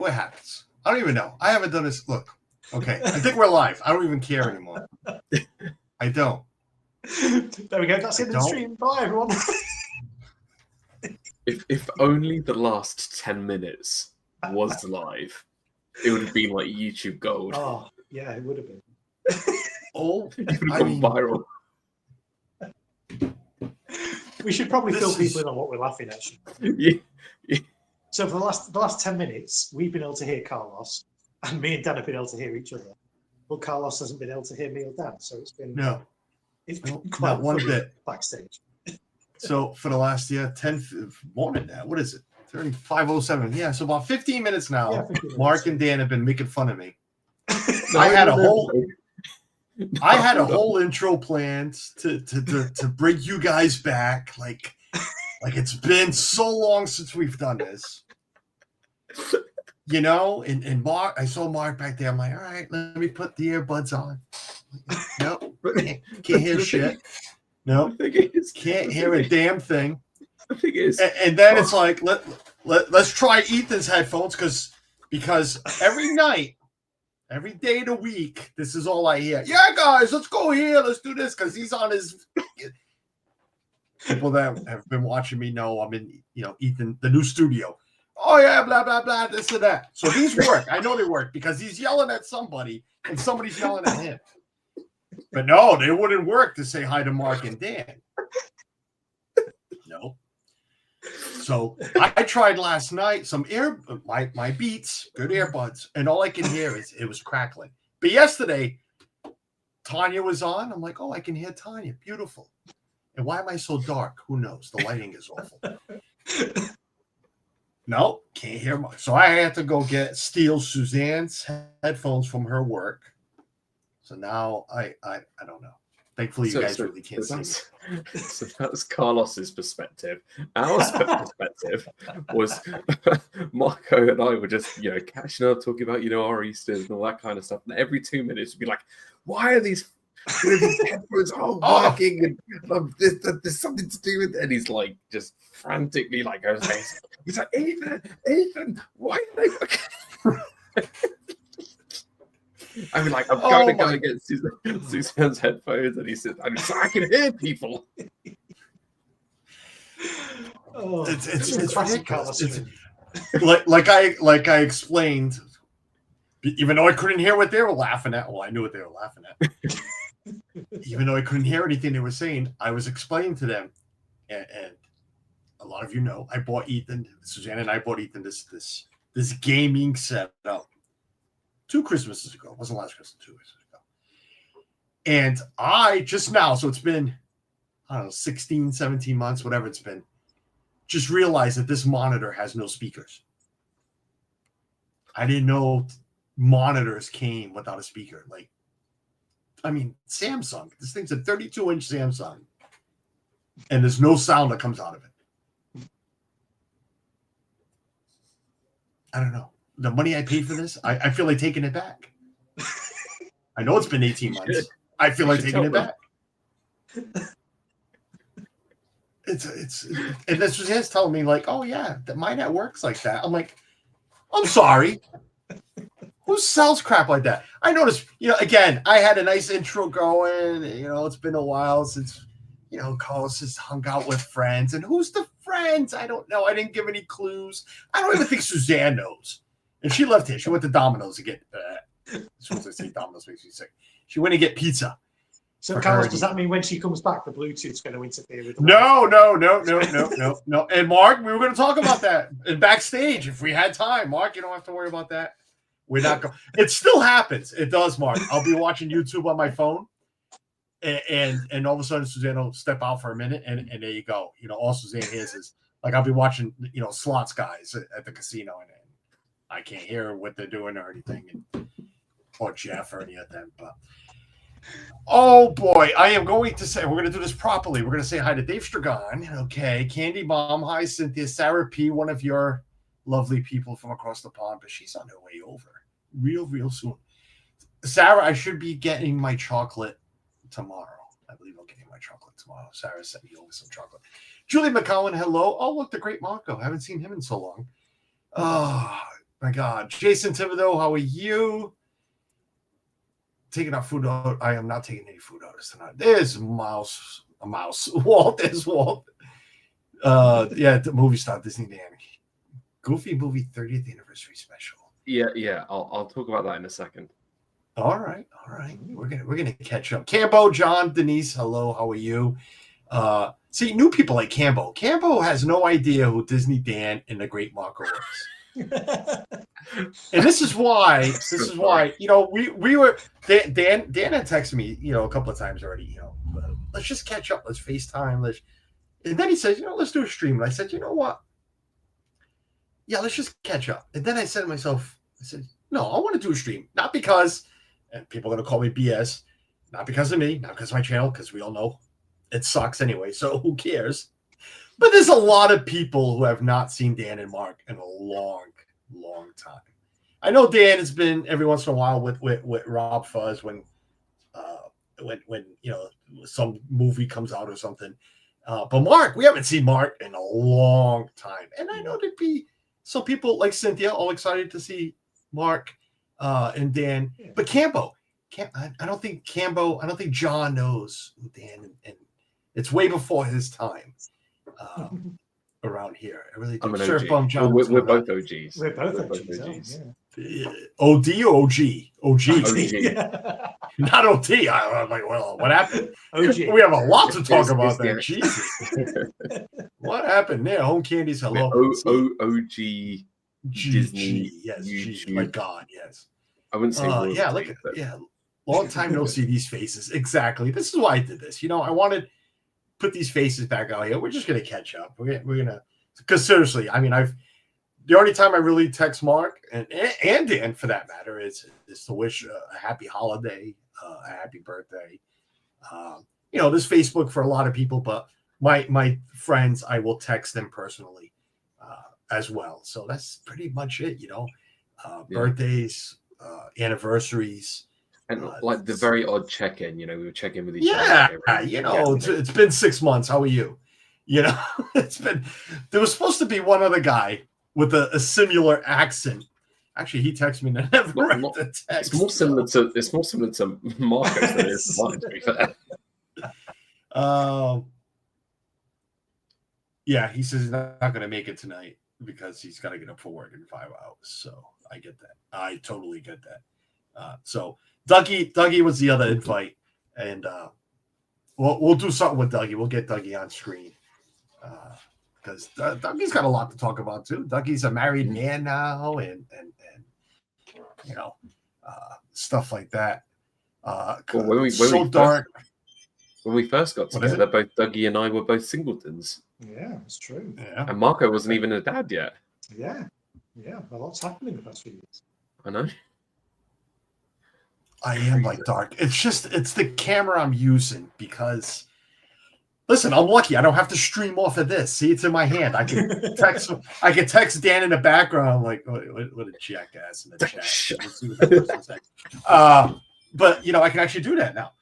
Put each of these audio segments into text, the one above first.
what happens? I don't even know. I haven't done this. Look, okay. I think we're live. I don't even care anymore. I don't. There we go. That's in the stream. Bye, everyone. If only the last 10 minutes was live, it would have been like YouTube gold. Oh, yeah, it would have been. It would have gone viral. We should probably fill people in on what we're laughing at. Yeah. So for the last 10 minutes, we've been able to hear Carlos, and me and Dan have been able to hear each other. But Carlos hasn't been able to hear me or Dan, so it's been quite one bit backstage. So for the last 10th morning now, what is it? 5:07. Yeah, so about 15 minutes now. Yeah, 15 minutes. Mark and Dan have been making fun of me. I had a whole intro planned to bring you guys back. Like it's been so long since we've done this. You know, and Mark, I saw Mark back there. I'm like, all right, let me put the earbuds on. Nope, can't hear shit. No, can't hear a damn thing. And then it's like, let's try Ethan's headphones because every night, every day of the week, this is all I hear. Yeah, guys, let's go here. Let's do this because he's on his. People that have been watching me know I'm in, Ethan, the new studio. Oh, yeah, blah, blah, blah, this and that. So these work. I know they work because he's yelling at somebody and somebody's yelling at him. But no, they wouldn't work to say hi to Mark and Dan. No. So I tried last night my Beats, good earbuds, and all I can hear is it was crackling. But yesterday, Tanya was on. I'm like, oh, I can hear Tanya. Beautiful. And why am I so dark? Who knows? The lighting is awful. No, can't hear much. So I had to go steal Suzanne's headphones from her work. So now I don't know. Thankfully, you guys really can't see me. So that's Carlos's perspective. Our perspective was Marco and I were just, catching up, talking about, our Easters and all that kind of stuff. And every 2 minutes, we'd be like, why are these headphones working? And there's something to do with it. And he's like, just frantically, like, he's like, Ethan, why are they working? I mean, like, I'm going to go and get Suzanne's headphones, and he said, I can hear people. It's ridiculous. Like I explained, even though I couldn't hear what they were laughing at. Well, I knew what they were laughing at. Even though I couldn't hear anything they were saying, I was explaining to them, and a lot of you know, I bought Ethan, Suzanne and I bought Ethan this gaming setup 2 Christmases ago. It wasn't last Christmas, 2 Christmases ago. And I just now, so it's been, I don't know, 16, 17 months, whatever it's been, just realized that this monitor has no speakers. I didn't know monitors came without a speaker. Like, I mean, Samsung, this thing's a 32-inch Samsung, and there's no sound that comes out of it. I don't know. The money I paid for this, I feel like taking it back. I know it's been 18 months. I feel like taking it back. It's and this was his telling me, like, oh yeah, that my net works like that. I'm like, I'm sorry. Who sells crap like that? I noticed, again, I had a nice intro going. It's been a while since, Carlos has hung out with friends. And who's the friends? I don't know. I didn't give any clues. I don't even think Suzanne knows. And she left here. She went to Domino's to get, as soon as I say Domino's makes me sick. She went to get pizza. So, Carlos, does that mean when she comes back, the Bluetooth's going to interfere with the No. And Mark, we were going to talk about that in backstage if we had time. Mark, you don't have to worry about that. We're not going. It still happens. It does, Mark. I'll be watching YouTube on my phone, and all of a sudden Suzanne will step out for a minute, and there you go. All Suzanne hears is like I'll be watching, slots guys at the casino, and I can't hear what they're doing or anything, or Jeff or any of them. But oh boy, I am going to say we're going to do this properly. We're going to say hi to Dave Stragon. Okay, Candy Bomb. Hi, Cynthia. Sarah P. One of your lovely people from across the pond, but she's on her way over real soon. Sarah, I should be getting my chocolate tomorrow. I believe I'm getting my chocolate tomorrow. Sarah sent me over some chocolate. Julie McCowan, hello. Oh, look, the great Marco. I haven't seen him in so long. My God. Jason Thibodeau, how are you? Taking our food out. I am not taking any food out tonight. There's a mouse. Walt, there's Walt. Yeah, the movie star, Disney Danny. Goofy movie 30th anniversary special. Yeah. I'll talk about that in a second. All right. We're gonna catch up. Cambo, John, Denise, hello. How are you? See, new people like Cambo. Cambo has no idea who Disney Dan and the Great Marco is. And this is why, we were Dan had texted me, a couple of times already, let's just catch up, let's FaceTime, and then he says, let's do a stream. And I said, you know what? Yeah, let's just catch up. And then I said to myself, no, I want to do a stream, not because, and people are gonna call me BS, not because of me, not because of my channel, because we all know it sucks anyway, so who cares? But there's a lot of people who have not seen Dan and Mark in a long time. I know Dan has been every once in a while with Rob Fuzz when some movie comes out or something. But Mark, we haven't seen Mark in a long time. And I know there'd be some people like Cynthia all excited to see Mark and Dan. But Cambo, I don't think John knows who Dan and it's way before his time. Around here, I really do. Sure, Bum John. We're both OGs. We're both OGs. OD or OG? OG. OG. Not OT. I'm like, well, what happened? OG. We have a lot to talk about there. Jesus. What happened there? Home Candies, hello. OG Disney. Yes. YouTube. My God, yes. I wouldn't say long time no see these faces. Exactly. This is why I did this. I wanted put these faces back out here. We're just gonna catch up. We're gonna, because seriously, I mean, the only time I really text Mark and Dan for that matter is to wish a happy holiday, a happy birthday. There's Facebook for a lot of people, but my friends, I will text them personally as well. So that's pretty much it. Birthdays, anniversaries. And like the very odd check-in, we would check in with each other. It's been 6 months. How are you? There was supposed to be one other guy with a similar accent. Actually, he texted me and I never read the text. It's more similar to Marco than it is to mine, to be fair. Yeah, he says he's not going to make it tonight because he's got to get up for work in 5 hours. So I get that. I totally get that. So Dougie was the other invite, and we'll do something with Dougie. We'll get Dougie on screen because Dougie's got a lot to talk about too. Dougie's a married man now, and stuff like that. Dark. When we first got together, both Dougie and I were both singletons. Yeah, that's true. Yeah, and Marco wasn't even a dad yet. Yeah. A lot's happened in the past few years. I know. I am like Dark. It's the camera I'm using because, listen, I'm lucky. I don't have to stream off of this. See, it's in my hand. I can text Dan in the background like, what a jackass in the chat. Let's see what that person's saying. But I can actually do that now.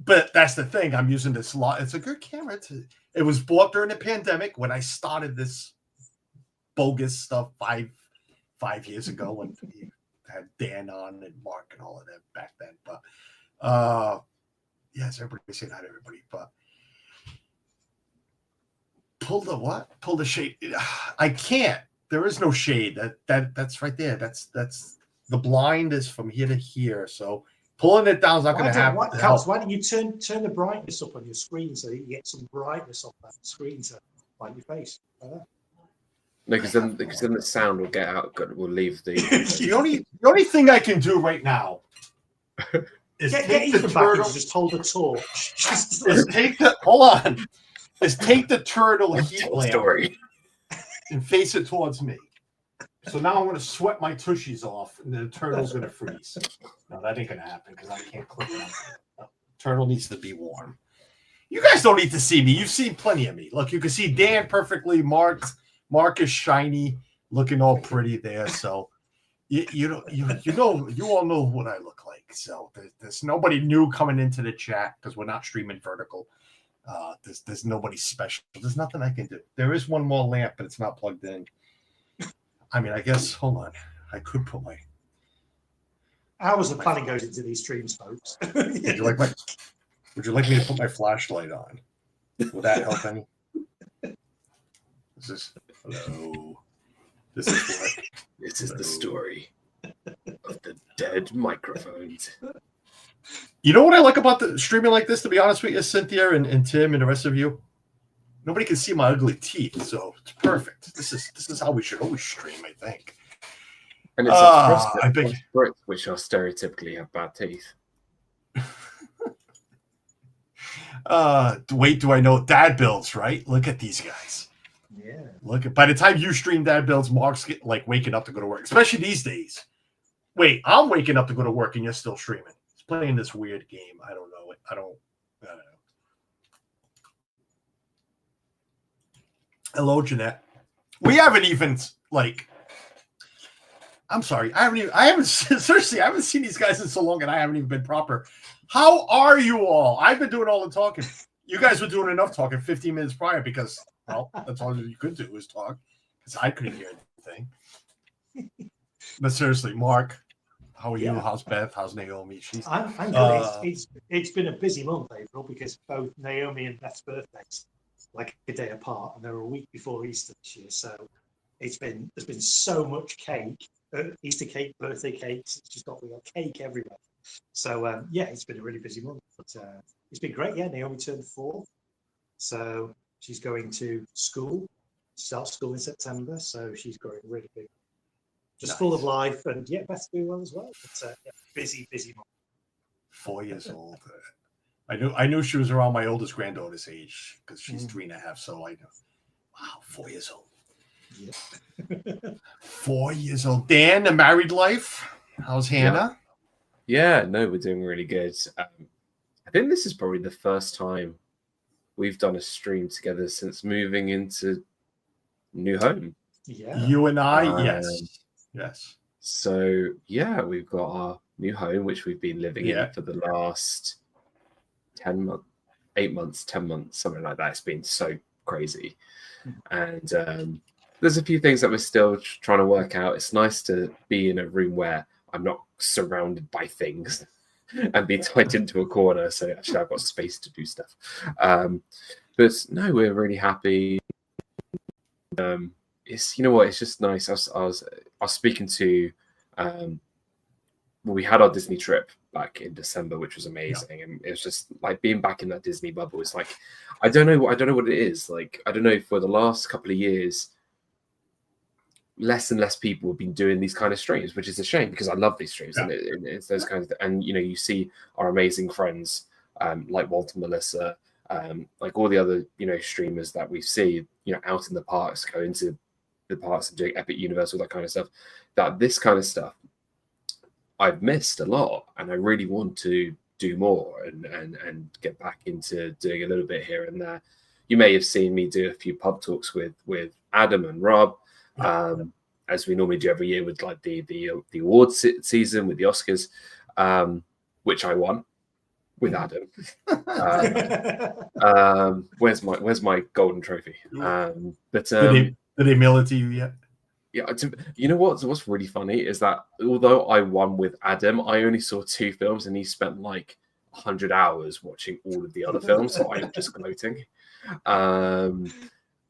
But that's the thing. I'm using this lot. It's a good camera. It was bought during the pandemic when I started this bogus stuff five years ago when had Dan on and Mark and all of that back then. But yes, everybody say that, everybody. But pull the shade. I can't. There is no shade. That's right there. That's the blind is from here to here. So pulling it down is not going to happen. Why don't you turn the brightness up on your screen so that you get some brightness on that screen to light your face? No, because then the sound will get out. Will leave the. the only thing I can do right now is take the turtle. Just hold the torch. Take the turtle heat lamp and face it towards me. So now I'm going to sweat my tushies off, and the turtle's going to freeze. No, that ain't going to happen because I can't click it. Turtle needs to be warm. You guys don't need to see me. You've seen plenty of me. Look, you can see Dan perfectly marked. Mark is shiny, looking all pretty there. So you all know what I look like. So there's nobody new coming into the chat because we're not streaming vertical. There's nobody special. There's nothing I can do. There is one more lamp, but it's not plugged in. I mean, I guess. Hold on. I could put my. Hours of planning goes into these streams, folks. Would you like my? Would you like me to put my flashlight on? Will that help any? This is hello. This is what. This is the story of the dead microphones. You know what I like about the streaming like this, to be honest with you, Cynthia and Tim and the rest of you? Nobody can see my ugly teeth, so it's perfect. This is how we should always stream, I think. And it's us Brits, which are stereotypically have bad teeth. Wait, do I know dad builds, right? Look at these guys. Yeah. Look at by the time you stream dad builds, Mark's get, like waking up to go to work, especially these days. Wait, I'm waking up to go to work and you're still streaming. He's playing this weird game. I don't know. I don't know. Hello, Jeanette. We haven't even like. I'm sorry. I haven't seriously. I haven't seen these guys in so long, and I haven't even been proper. How are you all? I've been doing all the talking. You guys were doing enough talking 15 minutes prior because, well, that's all you could do was talk because I couldn't hear anything. But seriously, Mark, how are you? How's Beth? How's Naomi? I'm good. It's been a busy month, April, because both Naomi and Beth's birthdays like a day apart, and they're a week before Easter this year. So there's been so much cake, Easter cake, birthday cakes. It's just we got cake everywhere. So yeah, it's been a really busy month, but it's been great. Yeah, Naomi turned 4, so she's going to school. Starts school in September, so she's growing really big. Just full of life, and yeah, Beth's doing well as well. But yeah, busy month. 4 years old. I knew she was around my oldest granddaughter's age because she's 3.5. So I know. Wow, 4 years old. Yeah. 4 years old. Dan, the married life. How's Hannah? Yeah, no, we're doing really good. I think this is probably the first time we've done a stream together since moving into new home. Yeah. You and I, yes. So yeah, we've got our new home, which we've been living in for the last 10 months, 8 months, 10 months, something like that. It's been so crazy. And there's a few things that we're still trying to work out. It's nice to be in a room where I'm not surrounded by things and be tied into a corner. So actually I've got space to do stuff. But no, we're really happy. It's, you know what, it's just nice. I was speaking to we had our Disney trip back in December, which was amazing, and it was just like being back in that Disney bubble. It's like I don't know what it is. Like I don't know, for the last couple of years, less and less people have been doing these kind of streams, which is a shame because I love these streams, and it's those kinds of, and you know, you see our amazing friends like Walter, Melissa, like all the other, you know, streamers that we see, you know, out in the parks, going to the parks and doing Epic Universe, all that kind of stuff. That this kind of stuff I've missed a lot, and I really want to do more and get back into doing a little bit here and there. You may have seen me do a few pub talks with Adam and Rob, as we normally do every year with like the awards season with the Oscars, which I won with Adam. Where's my golden trophy? But did they mail it to you yet? Yeah, you know what's really funny is that although I won with Adam, I only saw 2 films, and he spent like 100 hours watching all of the other films. So I'm just gloating. And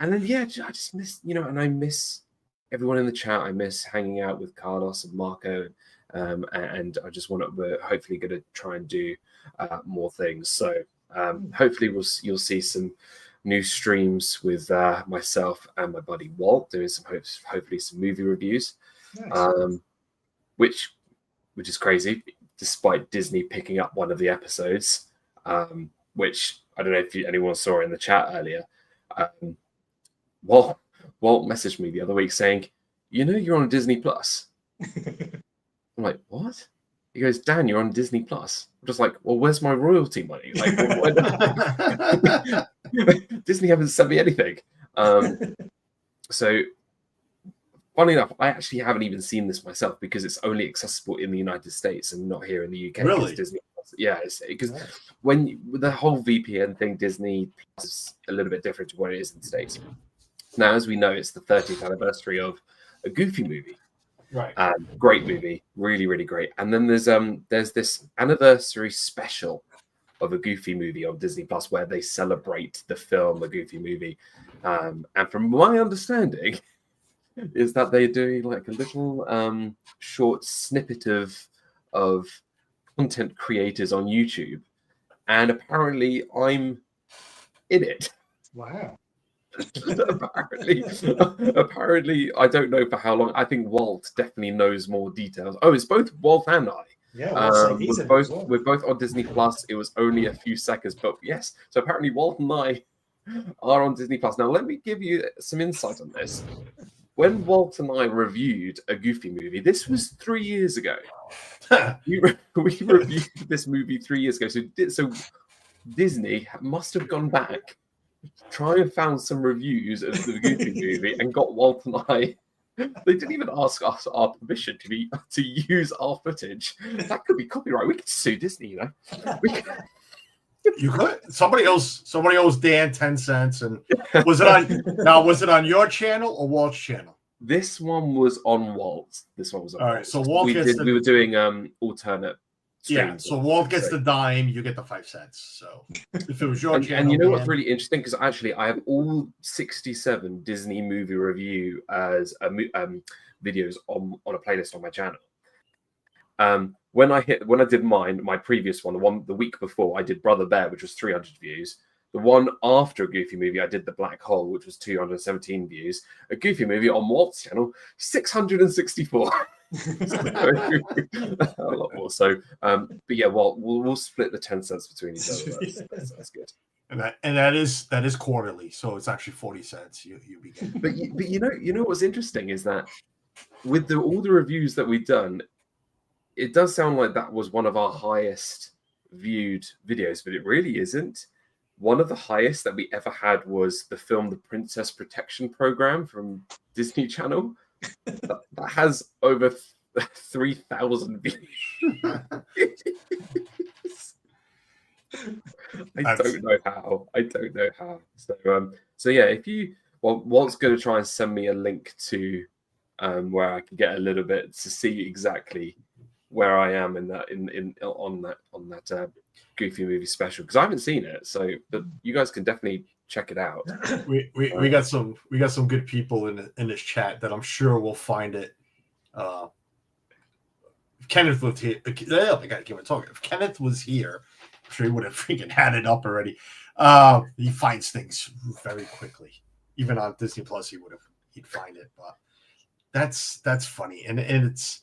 then I just miss, you know, and I miss everyone in the chat. I miss hanging out with Carlos and Marco, and I just we're hopefully going to try and do more things. So hopefully you'll see some new streams with myself and my buddy Walt doing hopefully some movie reviews, nice. which is crazy, despite Disney picking up one of the episodes, which I don't know if anyone saw in the chat earlier. Walt messaged me the other week saying, you know, you're on Disney Plus. I'm like, what? He goes, Dan, you're on Disney Plus. I'm just like, well, where's my royalty money? Like, Disney haven't sent me anything. So, funny enough, I actually haven't even seen this myself because it's only accessible in the United States and not here in the UK. Really? Disney, because when the whole VPN thing, Disney Plus is a little bit different to what it is in the States. Now, as we know, it's the 30th anniversary of a Goofy movie. Right. Great movie, really, really great. And then there's this anniversary special of a Goofy movie on Disney Plus where they celebrate the film, a Goofy movie. And from my understanding, is that they're doing like a little short snippet of content creators on YouTube, and apparently I'm in it. Wow. apparently, I don't know for how long. I think Walt definitely knows more details. Oh, it's both Walt and I. Yeah, well, we're both on Disney Plus. It was only a few seconds, but yes. So apparently, Walt and I are on Disney Plus. Now, let me give you some insight on this. When Walt and I reviewed a Goofy movie, this was 3 years ago. we reviewed this movie 3 years ago. So Disney must have gone back, try and found some reviews of the Goofy movie, and got Walt and I. They didn't even ask us our permission to use our footage. That could be copyright. We could sue Disney, you know. You could. Somebody else Dan 10 cents. And was it on your channel or Walt's channel? This one was on Walt. This one was on All Walt. right. So Walt we were doing alternate streams. Yeah. So Walt gets the dime, you get the 5 cents. So if it was your channel. And you know what's really interesting? Because actually I have all 67 Disney movie review as videos on a playlist on my channel. When I did my previous one, the week before, I did Brother Bear, which was 300 views. The one after a Goofy movie, I did The Black Hole, which was 217 views. A Goofy movie on Walt's channel, 664. A lot more. So, but yeah, we'll split the 10 cents between each other. That's good. And that is quarterly, so it's actually 40 cents. You begin. But you know what's interesting is that with all the reviews that we've done, it does sound like that was one of our highest viewed videos, but it really isn't. One of the highest that we ever had was the film The Princess Protection Program from Disney Channel. that has over 3,000 views. I don't know how. So yeah, Walt's going to try and send me a link to where I can get a little bit to see exactly where I am on that Goofy movie special, because I haven't seen it. So, but you guys can definitely check it out. We got some good people in this chat that I'm sure will find it. If Kenneth lived here, I gotta keep on talking. If Kenneth was here, I'm sure he would have freaking had it up already. He finds things very quickly. Even on Disney Plus, he'd find it. But that's funny, and it's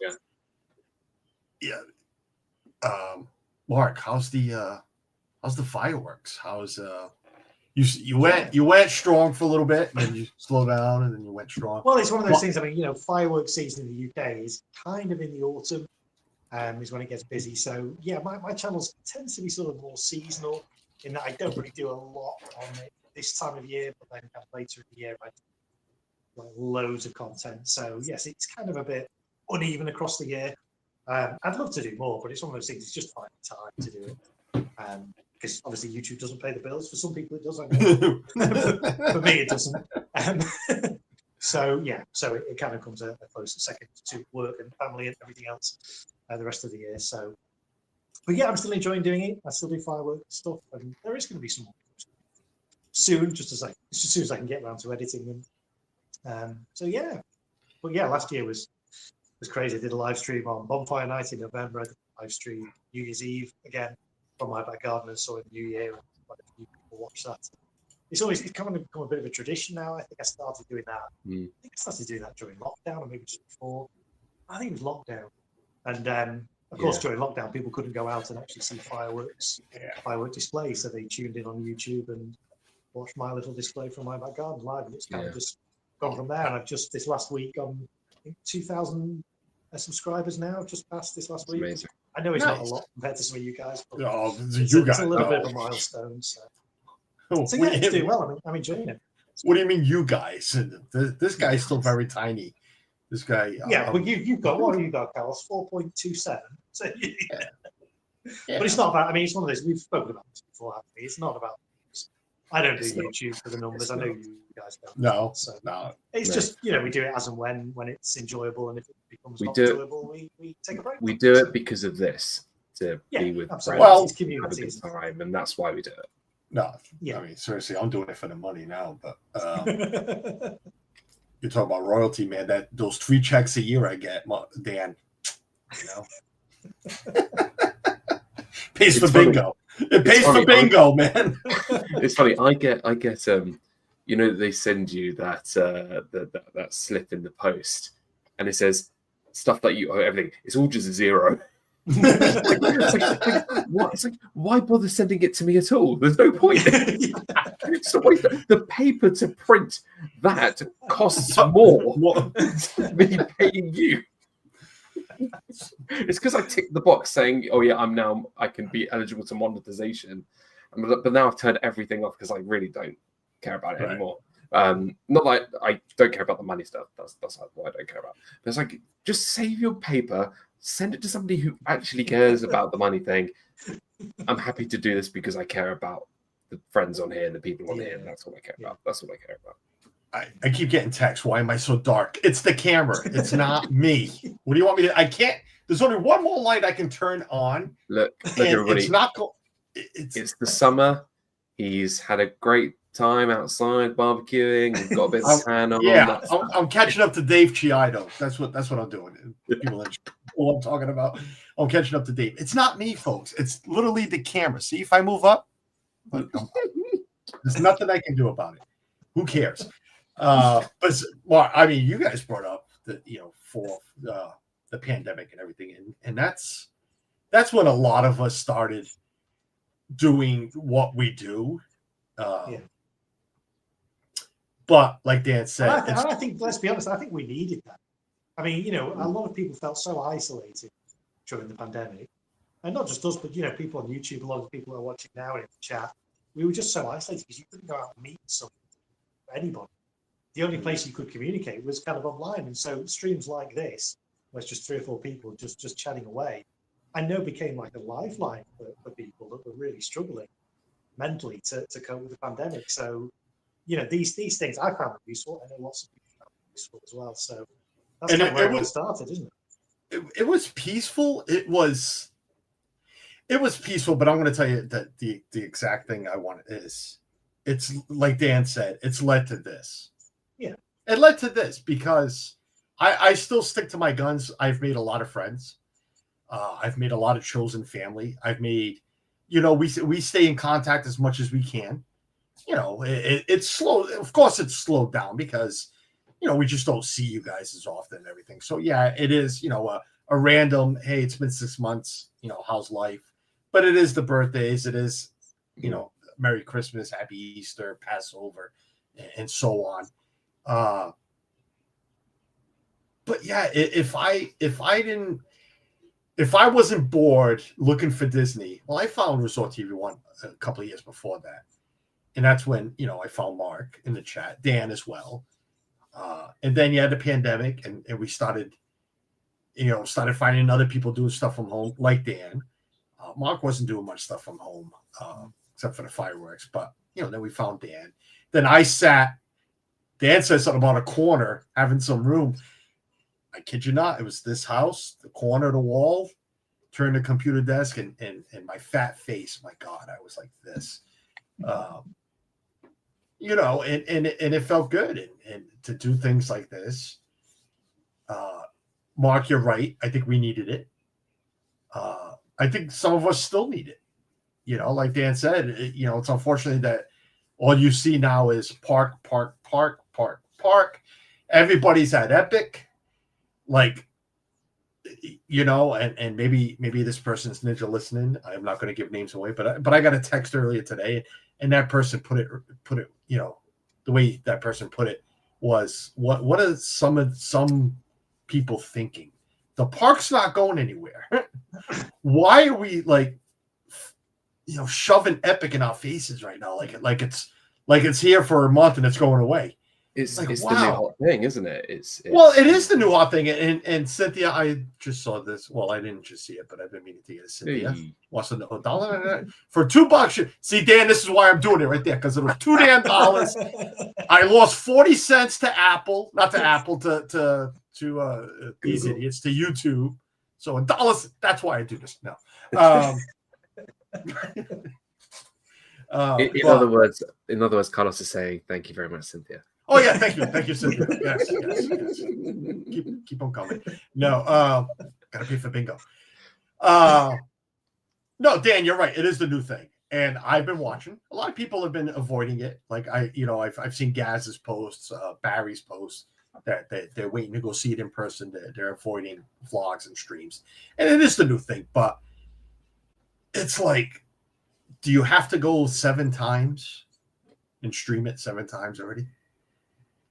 Mark, how's the fireworks? How's you went strong for a little bit, and then you slowed down, and then you went strong. Well, it's one of those things. I mean, fireworks season in the UK is kind of in the autumn, is when it gets busy. So yeah, my channels tends to be sort of more seasonal in that I don't really do a lot on it this time of year, but then kind of later in the year I do like loads of content. So yes, it's kind of a bit uneven across the year. I'd love to do more, but it's one of those things. It's just finding time to do it. Because obviously YouTube doesn't pay the bills. For some people it does, I know. For me it doesn't. So it kind of comes a close second to work and family and everything else the rest of the year. So, but yeah, I'm still enjoying doing it. I still do fireworks stuff, and there is going to be some more soon, just as soon as I can get around to editing them. So yeah, but yeah, last year was crazy. I did a live stream on Bonfire Night in November. I did a live stream New Year's Eve again from my back garden, and saw it New Year, and quite a few people watch that. It's kind of become a bit of a tradition now. I think I started doing that. I think I started doing that during lockdown, or maybe just before. I think it was lockdown. And of course, during lockdown, people couldn't go out and actually see firework displays, so they tuned in on YouTube and watched my little display from my back garden live, and it's kind of just gone from there. And I've just this last week on 2,000 subscribers now, just passed this last week. Amazing. I know it's not a lot compared to some of you guys, but it's a little bit of a milestone. So yeah, it's doing well. I'm enjoying it. What do you mean, you guys? This guy's still very tiny. This guy. Yeah, but you've got, what have you got, Carlos? 4.27. So, but it's not about. I mean, it's one of those we've spoken about this before, haven't we? It's not about. I don't do It's not. YouTube for the numbers. It's I know not. you guys don't. No, So no. it's No. just, we do it as and when it's enjoyable, and if it becomes We not do it- enjoyable, we take a break. We do it because of this, to Yeah, be with absolutely. friends, Well, It's have a community. good time, and that's why we do it. No, Yeah. I mean, seriously, I'm doing it for the money now. But Yeah. you're talking about royalty, man. Those 3 checks a year I get, Dan, pays It's for funny. bingo. It pays funny. for bingo, man. It's funny. I get they send you that slip in the post, and it says stuff that you owe, everything. It's all just 0. It's like, why bother sending it to me at all? There's no point. It's the waste. The paper to print that costs more than me paying you. It's because I ticked the box saying, "Oh yeah, I can be eligible to monetization," but now I've turned everything off because I really don't care about it anymore. Not like I don't care about the money stuff. That's what I don't care about. But it's like, just save your paper, send it to somebody who actually cares about the money thing. I'm happy to do this because I care about the friends on here, the people on here, and that's what I care about. That's what I care about. I keep getting texts. Why am I so dark? It's the camera. It's not me. What do you want me to? I can't. There's only one more light I can turn on. Look, everybody. It's not. It's the summer. He's had a great time outside barbecuing. He's got a bit of tan on. Yeah, I'm catching up to Dave Chiaido. That's what I'm doing. People know what I'm talking about. I'm catching up to Dave. It's not me, folks. It's literally the camera. See, if I move up, there's nothing I can do about it. Who cares? But well, I mean, you guys brought up the for the pandemic and everything, and that's when a lot of us started doing what we do. But like Dan said, I think, let's be honest, I think we needed that. I mean, a lot of people felt so isolated during the pandemic, and not just us, but people on YouTube, a lot of people who are watching now in the chat. We were just so isolated because you couldn't go out and meet anybody. The only place you could communicate was kind of online, and so streams like this, where it's just 3 or 4 people just chatting away, I know became like a lifeline for people that were really struggling mentally to cope with the pandemic. So, these things I found useful. I know lots of people found useful as well. So that's kind of where it all started, isn't it? It was peaceful. It was peaceful, but I'm going to tell you that the exact thing I want is, it's like Dan said, it's led to this. Yeah. It led to this because I still stick to my guns. I've made a lot of friends. I've made a lot of chosen family. I've made, we stay in contact as much as we can. It's slow. Of course, it's slowed down because, we just don't see you guys as often and everything. So yeah, it is, a random, hey, it's been 6 months, how's life? But it is the birthdays. It is, Merry Christmas, Happy Easter, Passover, and so on. But yeah, if I wasn't bored looking for Disney, well, I found Resort TV One a couple of years before that, and that's when I found Mark in the chat, Dan as well, and then you had the pandemic, and we started finding other people doing stuff from home, like Dan. Mark wasn't doing much stuff from home except for the fireworks, but then we found Dan. Then Dan said something about a corner having some room. I kid you not, it was this house, the corner of the wall, turn the computer desk, and my fat face. My God, I was like this, and it felt good, and to do things like this. Mark, you're right. I think we needed it. I think some of us still need it. Like Dan said, it's unfortunate that all you see now is park. Everybody's at Epic. Like, and maybe this person's ninja listening. I'm not going to give names away, but I got a text earlier today, and that person put it, the way that person put it was, what are some people thinking? The park's not going anywhere. Why are we shoving Epic in our faces right now? Like it's here for a month and it's going away. It's like, it's the new hot thing, isn't it? It's well, it is the new hot thing. And Cynthia, I just saw this. Well, I didn't just see it, but I've been meaning to get it. Cynthia wants to know $1 for $2. See, Dan, this is why I'm doing it right there, because it was $2 damn. I lost 40 cents to Apple, not to Apple, to these idiots, to YouTube. So $1. That's why I do this now. In other words, Carlos is saying thank you very much, Cynthia. Oh yeah, thank you, Cynthia. Yes. Keep on coming. No, gotta pay for bingo. No, Dan, you're right. It is the new thing, and I've been watching. A lot of people have been avoiding it. Like I've seen Gaz's posts, Barry's posts that they're waiting to go see it in person. They're avoiding vlogs and streams, and it is the new thing. But it's like, do you have to go 7 times and stream it 7 times already?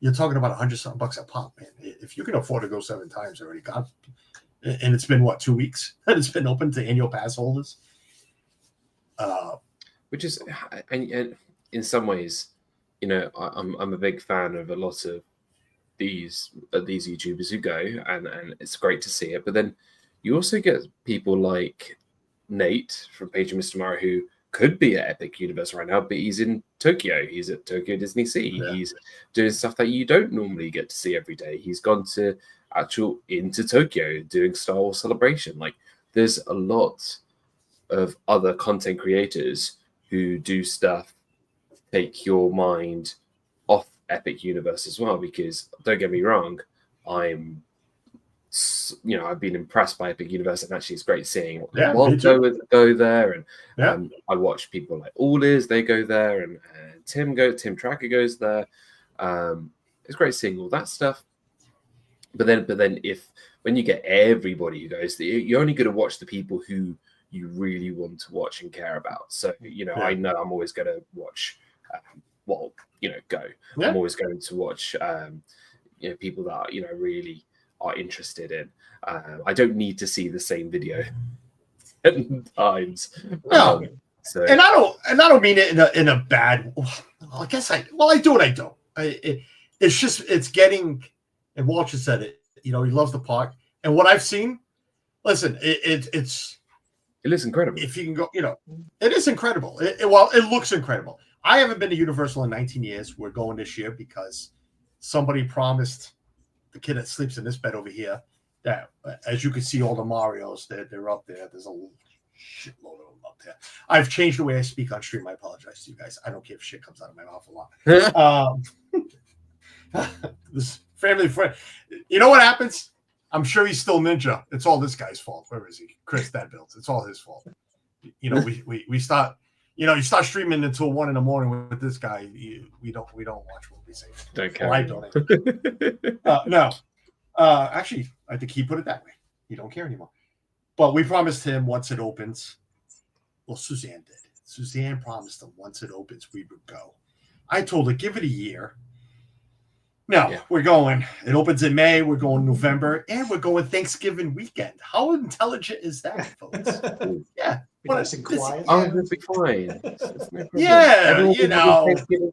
You're talking about $100-something a pop, man. If you can afford to go 7 times already, God, and it's been what, 2 weeks that it's been open to annual pass holders, which is, and in some ways, I'm a big fan of a lot of these YouTubers who go, and it's great to see it. But then you also get people like Nate from Page of Mr. Mario, who could be at Epic Universe right now, but he's in Tokyo. He's at Tokyo Disney Sea. Yeah. He's doing stuff that you don't normally get to see every day. He's gone into Tokyo doing Star Wars Celebration. Like, there's a lot of other content creators who do stuff, take your mind off Epic Universe as well, because don't get me wrong, I've been impressed by Epic Universe, and actually it's great seeing go there, and I watch people like they go there, and Tim Tracker goes there. It's great seeing all that stuff. But then when you get everybody who goes, you're only going to watch the people who you really want to watch and care about. So I know I'm always going to watch go. I'm always going to watch people that really are interested in. I don't need to see the same video 10 times. No, and I don't mean it in a bad. Well, I guess I do and I don't. It's just it's getting. And Walsh has said it. He loves the park, and what I've seen. Listen, it is incredible. If you can go, it is incredible. It looks incredible. I haven't been to Universal in 19 years. We're going this year because somebody promised the kid that sleeps in this bed over here that, as you can see, all the Marios, they're up there. There's a shitload of them up there. I've changed the way I speak on stream. I apologize to you guys. I don't care if shit comes out of my mouth a lot. This family friend. You know what happens? I'm sure he's still Ninja. It's all this guy's fault. Where is he? Chris that builds. It's all his fault. We start. You start streaming until 1 a.m. with this guy. We don't watch what we say. Don't care. Well, I don't. No. Actually, I think he put it that way. He don't care anymore. But we promised him once it opens. Well, Suzanne did. Suzanne promised him once it opens, we would go. I told her, give it a year. No, we're going. It opens in May. We're going November, and we're going Thanksgiving weekend. How intelligent is that, folks? Yeah, nice and quiet. We'll be fine. Yeah, everyone's gonna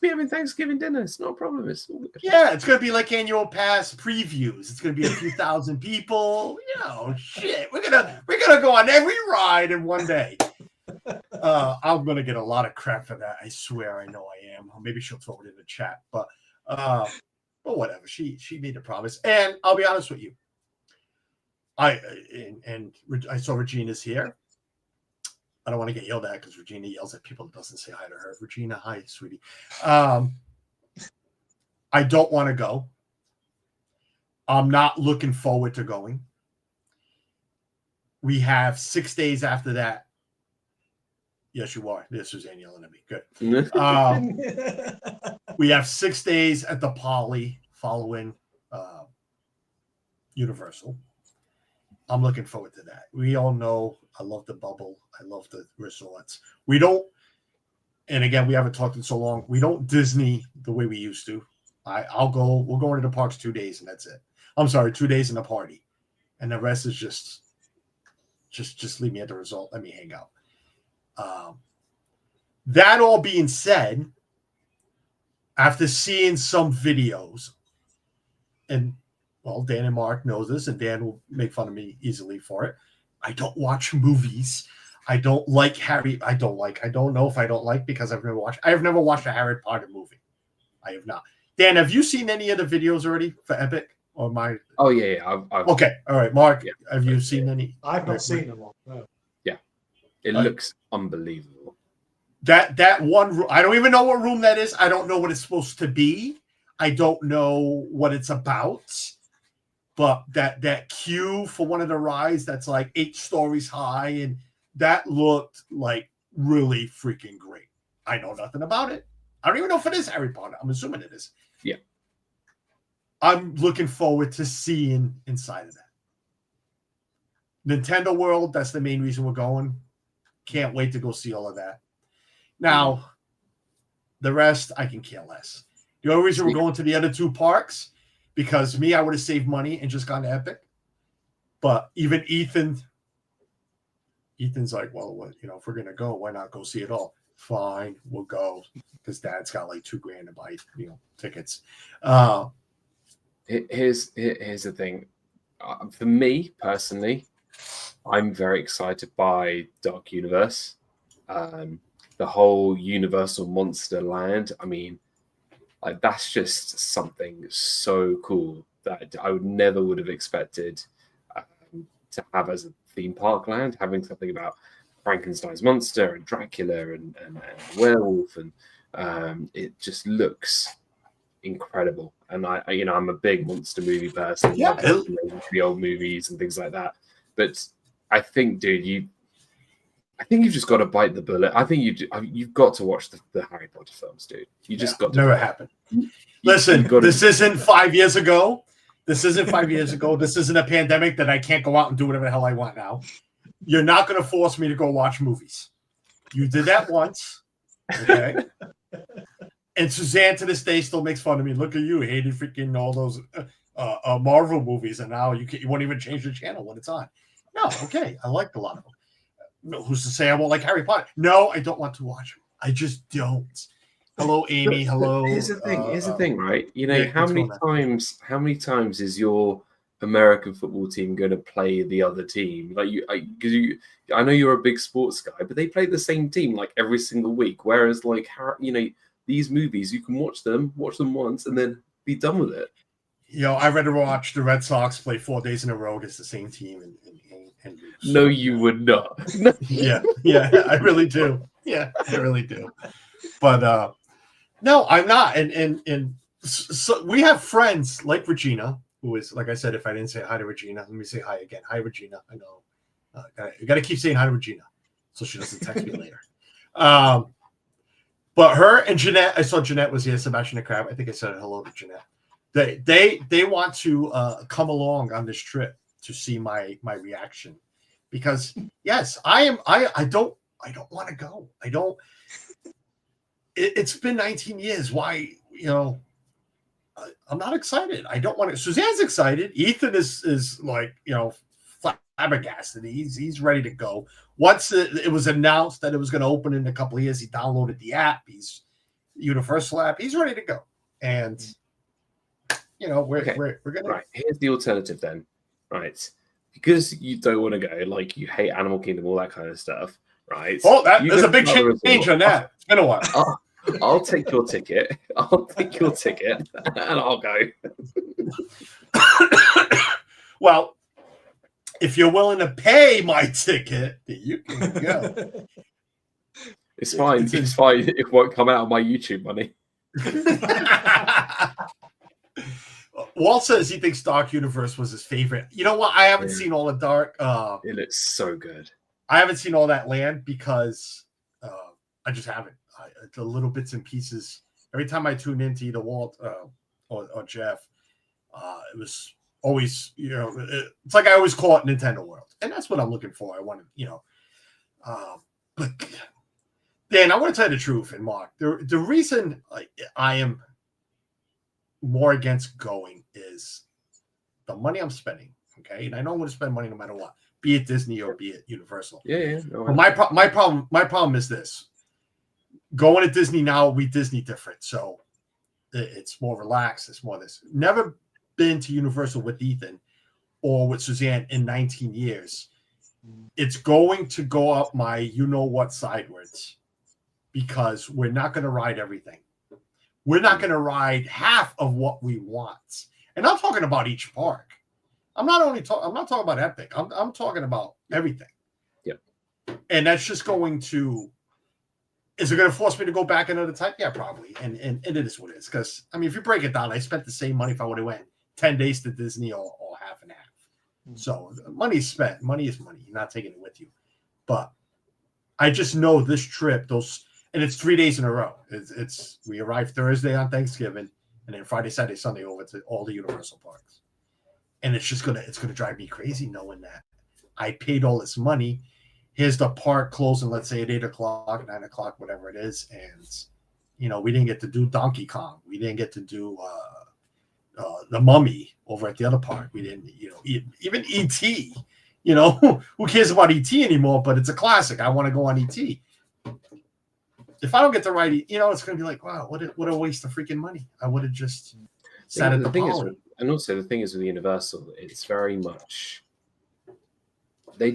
be having Thanksgiving dinner. It's no problem. It's gonna be like annual pass previews. It's gonna be a few thousand people. Shit. We're gonna go on every ride in one day. I'm gonna get a lot of crap for that. I swear, I know I am. Maybe she'll throw it in the chat, but whatever. She made a promise, and I'll be honest with you. I saw Regina's here. I don't want to get yelled at because Regina yells at people that doesn't say hi to her. Regina, hi, sweetie. I don't want to go. I'm not looking forward to going. We have 6 days after that. Yes, you are. This is Suzanne yelling at me. Good. We have 6 days at the Poly following Universal. I'm looking forward to that. We all know I love the bubble. I love the resorts. We don't, and again, we haven't talked in so long. We don't Disney the way we used to. I'll go. We'll go into the parks 2 days, and that's it. I'm sorry, 2 days in the party, and the rest is just leave me at the resort. Let me hang out. That all being said, after seeing some videos, and well, Dan and Mark knows this, and Dan will make fun of me easily for it. I don't watch movies. I don't like Harry. I don't know if I don't like because I've never watched a Harry Potter movie. I have not. Dan, have you seen any of the videos already for Epic or my? Oh yeah. Okay, all right, Mark. Yeah, have you seen any? I've not seen them all. No. Yeah, it looks unbelievable. That one room, I don't even know what room that is. I don't know what it's supposed to be. I don't know what it's about. But that queue for one of the rides that's like 8 stories high, and that looked like really freaking great. I know nothing about it. I don't even know if it is Harry Potter. I'm assuming it is. Yeah. I'm looking forward to seeing inside of that. Nintendo World, that's the main reason we're going. Can't wait to go see all of that. Now, the rest, I can care less. The only reason we're going to the other 2 parks, because I would have saved money and just gone to Epic. But even Ethan's like, well, what, if we're going to go, why not go see it all? Fine, we'll go. Because Dad's got like $2,000 to buy, tickets. Here's the thing. For me personally, I'm very excited by Dark Universe. The whole Universal Monster Land. I mean, like that's just something so cool that I would have expected to have as a theme park land. Having something about Frankenstein's monster and Dracula and werewolf, and it just looks incredible. And I'm a big monster movie person. Yeah, the old movies and things like that. But I think, dude, I think you've just got to bite the bullet. I think you've got to watch the Harry Potter films, dude. You just got to. Never happened. Listen, this isn't 5 years ago. This isn't 5 years ago. This isn't a pandemic that I can't go out and do whatever the hell I want now. You're not going to force me to go watch movies. You did that once, okay? And Suzanne to this day still makes fun of me. Look at you, hated freaking all those Marvel movies, and now you won't even change the channel when it's on. No, okay, I liked a lot of them. No, who's to say I won't like Harry Potter? No, I don't want to watch them. I just don't. Hello, Amy. Hello. Here's the thing, right? Nick, how many times is your American football team going to play the other team? Like I know you're a big sports guy, but they play the same team like every single week. Whereas, like, these movies, you can watch them once, and then be done with it. I'd rather watch the Red Sox play 4 days in a row against the same team and lose. No, you would not. yeah, I really do. Yeah, I really do. But no, I'm not. And so we have friends like Regina, who is, like I said, if I didn't say hi to Regina, let me say hi again. Hi, Regina. I know. You got to keep saying hi to Regina so she doesn't text me later. But her and Jeanette, I saw Jeanette was here, Sebastian the Crab. I think I said hello to Jeanette. They want to come along on this trip to see my reaction, because yes, I don't want to go. I don't. It's been 19 years. Why? I'm not excited. I don't want to. Suzanne's excited. Ethan is like flabbergasted. He's ready to go. Once it was announced that it was going to open in a couple of years, he downloaded the app. He's Universal app. He's ready to go. And we're gonna. Right. Here's the alternative then. Right. Because you don't want to go, like you hate Animal Kingdom, all that kind of stuff. Right. Oh, there's a big change on that. It's been a while. I'll take your ticket. And I'll go. Well, if you're willing to pay my ticket, you can go. It's fine. It's fine. It won't come out of my YouTube money. Walt says he thinks Dark Universe was his favorite. You know what? I haven't seen all the Dark. It looks so good. I haven't seen all that land because I just haven't. The little bits and pieces. Every time I tune into either Walt or Jeff, it was always, it's like I always call it Nintendo World. And that's what I'm looking for. I want to, but Dan, I want to tell you the truth. And Mark, the reason I am more against going is the money I'm spending. Okay. And I know I'm going to spend money no matter what, be it Disney or be it Universal. Yeah. No, but my problem is this. Going to Disney now, we Disney different. So It's more relaxed. It's more this. Never been to Universal with Ethan or with Suzanne in 19 years. It's going to go up my you-know-what sideways because we're not going to ride everything. We're not going to ride half of what we want. And I'm talking about each park. I'm not talking about Epic. I'm talking about everything. Yep. And that's just going to, is it going to force me to go back another time? Yeah, probably. And it is what it is. Because, I mean, if you break it down, I spent the same money if I would have went 10 days to Disney or half and half. So money's spent. Money is money. You're not taking it with you. But I just know this trip, and it's 3 days in a row. We arrive Thursday on Thanksgiving, and then Friday, Saturday, Sunday over to all the Universal parks. And it's gonna drive me crazy knowing that I paid all this money. Here's the park closing, let's say at 8 o'clock, 9 o'clock, whatever it is, and we didn't get to do Donkey Kong. We didn't get to do the Mummy over at the other park. We didn't, even E.T. Who cares about E.T. anymore? But it's a classic. I want to go on E.T. If I don't get to ride, it's going to be like, wow, what a waste of freaking money. I would have just sat at the Poly. And also the thing is with Universal, it's very much they're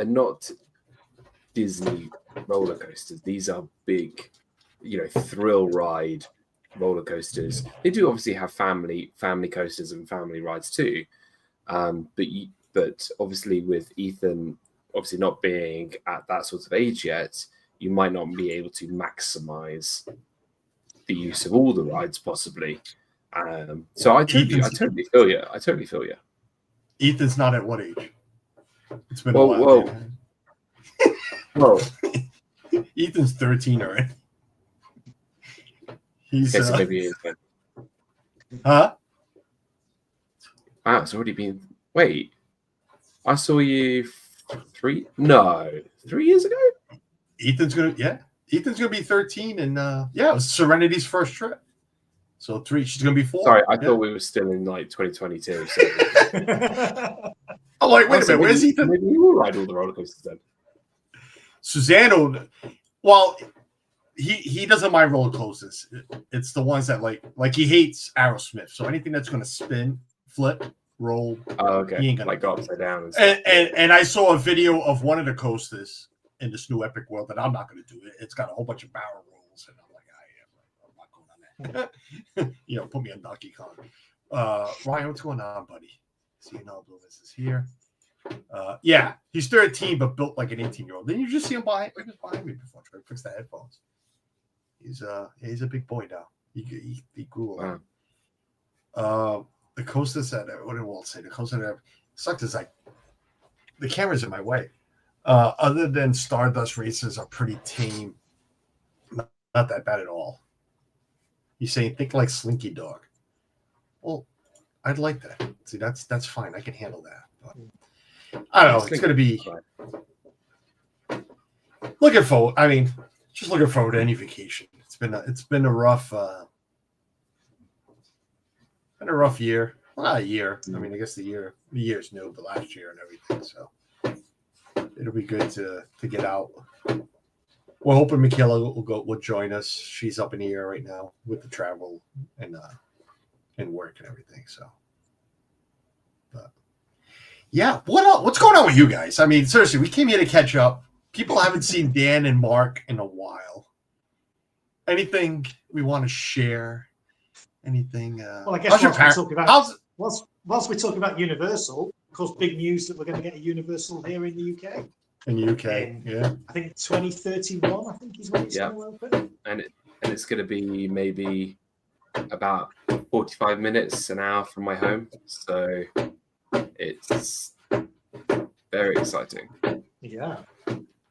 not Disney roller coasters. These are big, thrill ride roller coasters. They do obviously have family coasters and family rides too. But obviously with Ethan obviously not being at that sort of age yet, you might not be able to maximize the use of all the rides possibly. So I totally feel you. Ethan's not at what age? It's been a while. Whoa. Ethan's 13 already. He's so maybe he is then. Huh? Wow, it's already been. Wait, I saw you 3 years ago. Ethan's gonna be 13, and it was Serenity's first trip. So 3, she's gonna be 4. Sorry, I thought we were still in like 2022. So. I'm like, wait a minute, where's Ethan? Maybe we will ride all the roller coasters then. Suzanne, well, he doesn't mind roller coasters. It's the ones that like he hates Aerosmith. So anything that's gonna spin, flip, roll. Oh, okay. He ain't gonna go upside down. And I saw a video of one of the coasters in this new Epic World that I'm not going to do. It's got a whole bunch of barrel rolls, and I'm like, I'm not going on that. Put me on Donkey Kong. Ryan, what's going on, buddy? See, Blue is here. He's 13, but built like an 18-year-old. Didn't you just see him behind me before? Trying to fix the headphones. He's a big boy now. He grew up. The coasters that what did Walt say? The coaster that sucked is like the camera's in my way. Other than Stardust races are pretty tame. Not that bad at all. You say think like Slinky Dog. Well, I'd like that. See, that's fine. I can handle that. But I don't know. It's going to be looking forward. I mean, just looking forward to any vacation. It's been a rough year. Well, not a year. I mean, I guess the year's new, but last year and everything. So it'll be good to get out. We're hoping Michaela will join us. She's up in the air right now with the travel and work and everything. So, but yeah, what's going on with you guys? I mean, seriously, we came here to catch up. People haven't seen Dan and Mark in a while. Anything we want to share? Anything? Well, I guess whilst we're talking about Universal, of course, big news that we're going to get a Universal here in the UK. In the UK, yeah. I think 2031. I think is when it's going to open. And it's going to be maybe about 45 minutes, an hour from my home. So it's very exciting. Yeah.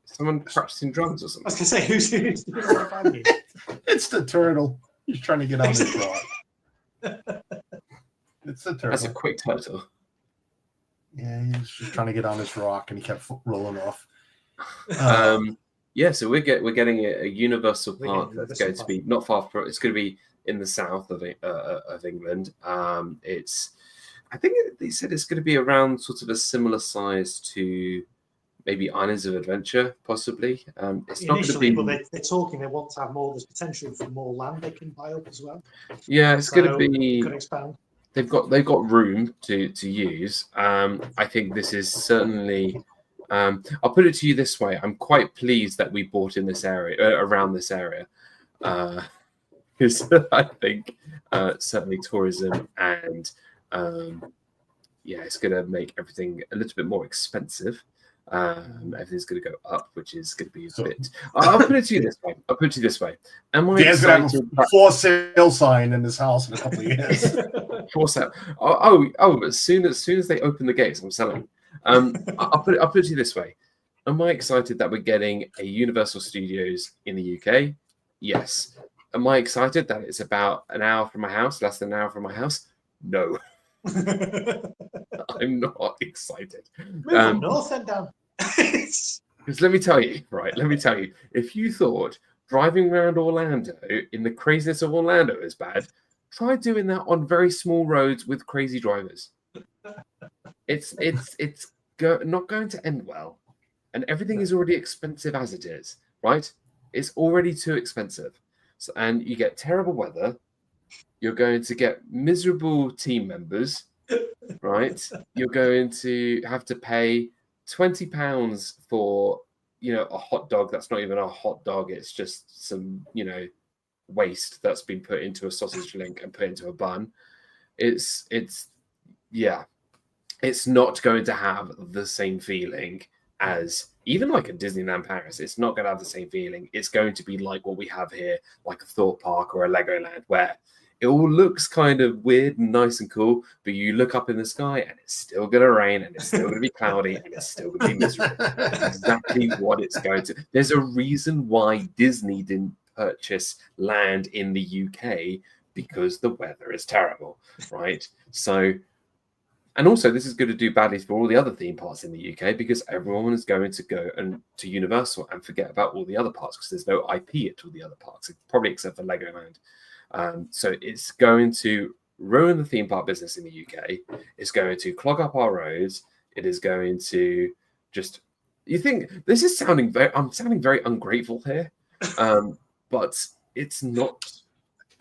Someone practicing drums or something. I was going to say, who's doing that behind you? It's the turtle. He's trying to get on his rock. It's the turtle. That's a quick turtle. Yeah, he was just trying to get on his rock, and he kept rolling off. So we're getting a Universal Park that's going to be not far from. It's going to be in the south of England. I think they said it's going to be around sort of a similar size to maybe Islands of Adventure, possibly. It's not going to Initially, be. but they're talking. They want to have more. There's potential for more land they can buy up as well. Yeah, it's going to be. Could expand. They've got room to use. I think this is certainly. I'll put it to you this way: I'm quite pleased that we bought in this area, around this area, because I think certainly tourism and it's going to make everything a little bit more expensive. Everything's going to go up, which is going to be a bit. I'll put it to you this way. Am I Dan's gonna have excited? a for sale sign in this house in a couple of years. For sale. Oh! As soon as they open the gates, I'm selling. I'll put it to you this way. Am I excited that we're getting a Universal Studios in the UK? Yes. Am I excited that it's about an hour from my house, less than an hour from my house? No. I'm not excited. Move on north and down. Because let me tell you, if you thought driving around Orlando in the craziness of Orlando is bad, try doing that on very small roads with crazy drivers. It's not going to end well, and everything is already expensive as it is, right? It's already too expensive, and you get terrible weather. You're going to get miserable team members, right? You're going to have to pay £20 for a hot dog that's not even a hot dog. It's just some waste that's been put into a sausage link and put into a bun. It's not going to have the same feeling as even like a Disneyland Paris. It's not going to have the same feeling. It's going to be like what we have here, like a Thorpe Park or a Legoland, where it all looks kind of weird and nice and cool, but you look up in the sky and it's still going to rain and it's still going to be cloudy and it's still going to be miserable. That's exactly what it's going to. There's a reason why Disney didn't purchase land in the UK, because the weather is terrible, right? So, and also this is going to do badly for all the other theme parks in the UK, because everyone is going to go to Universal and forget about all the other parks, because there's no IP at all the other parks, probably except for Legoland. So it's going to ruin the theme park business in the UK. It's going to clog up our roads. It is going to just. You think this is sounding very? I'm sounding very ungrateful here, but it's not.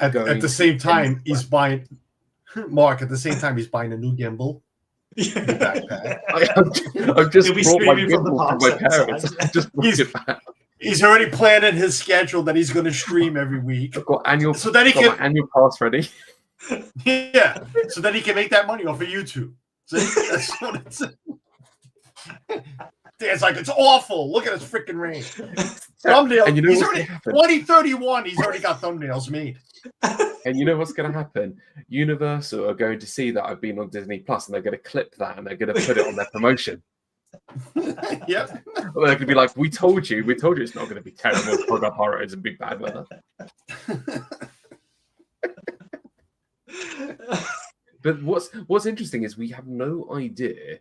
At the same time, he's buying. Mark, at the same time, he's buying a new gimbal. Backpack. I've just brought my gimbal from my parents. I just brought it back. He's already planning his schedule that he's going to stream every week. I've got annual pass ready. Yeah, so that he can make that money off of YouTube. So that's what it's. It's like, it's awful. Look at this freaking rain. Thumbnail. And he's already 2031. He's already got thumbnails made. And you know what's going to happen? Universal are going to see that I've been on Disney Plus, and they're going to clip that and they're going to put it on their promotion. Yep. Well, they could be like, we told you it's not going to be terrible, clog up our roads and be bad weather. But what's interesting is we have no idea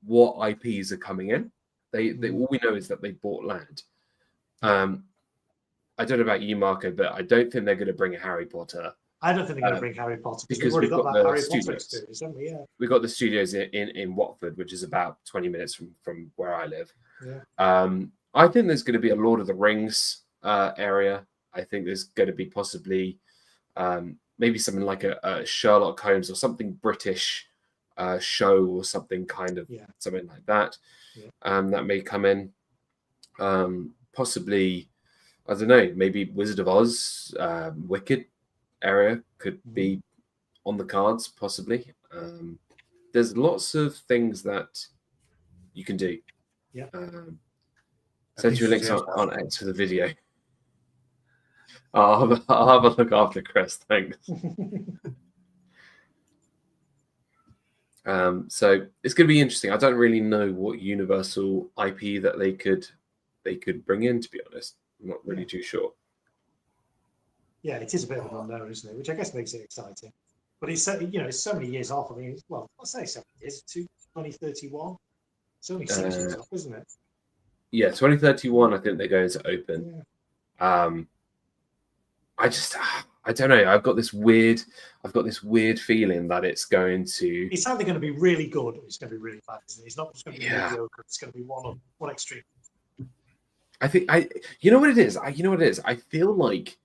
what IPs are coming in. They all we know is that they bought land. I don't know about you, Marco, but I don't think they're going to bring a Harry Potter. I don't think they're going to bring Harry Potter, because we've got that the Harry studios. Potter experience, haven't we? Yeah. We've got the studios in Watford, which is about 20 minutes from where I live. Yeah. I think there's going to be a Lord of the Rings area. I think there's going to be possibly maybe something like a Sherlock Holmes or something British show or something something like that. Yeah. That may come in. Possibly, I don't know, maybe Wizard of Oz, Wicked area could be on the cards, possibly. There's lots of things that you can do. Yeah. Send you links on X for the video. I'll have a look after Chris. Thanks. So it's going to be interesting. I don't really know what Universal IP that they could bring in. To be honest, I'm not really too sure. Yeah, it is a bit of an unknown, isn't it? Which I guess makes it exciting. But it's it's so many years off. I mean, I'll say 7 years to 2031. It's only 6 years off, isn't it? Yeah, 2031. I think they're going to open. Yeah. I don't know. I've got this weird feeling that it's going to. It's either going to be really good or it's going to be really bad, isn't it? It's not just going to be mediocre. It's going to be one extreme. I think you know what it is. I feel like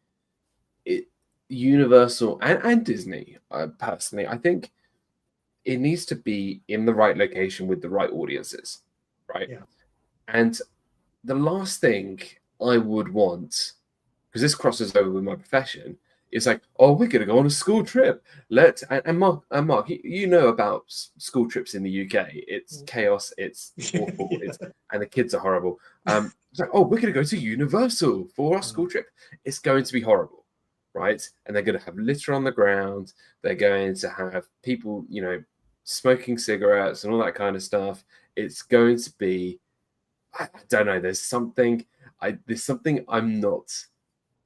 Universal and Disney, personally, I think it needs to be in the right location with the right audiences, right? Yeah. And the last thing I would want, because this crosses over with my profession, is like, oh, we're going to go on a school trip. And Mark, you know about school trips in the UK. It's chaos. It's awful. And the kids are horrible. It's like, oh, we're going to go to Universal for our school trip. It's going to be horrible, right? And they're going to have litter on the ground. They're going to have people, smoking cigarettes and all that kind of stuff. It's going to be, I don't know. There's something I'm not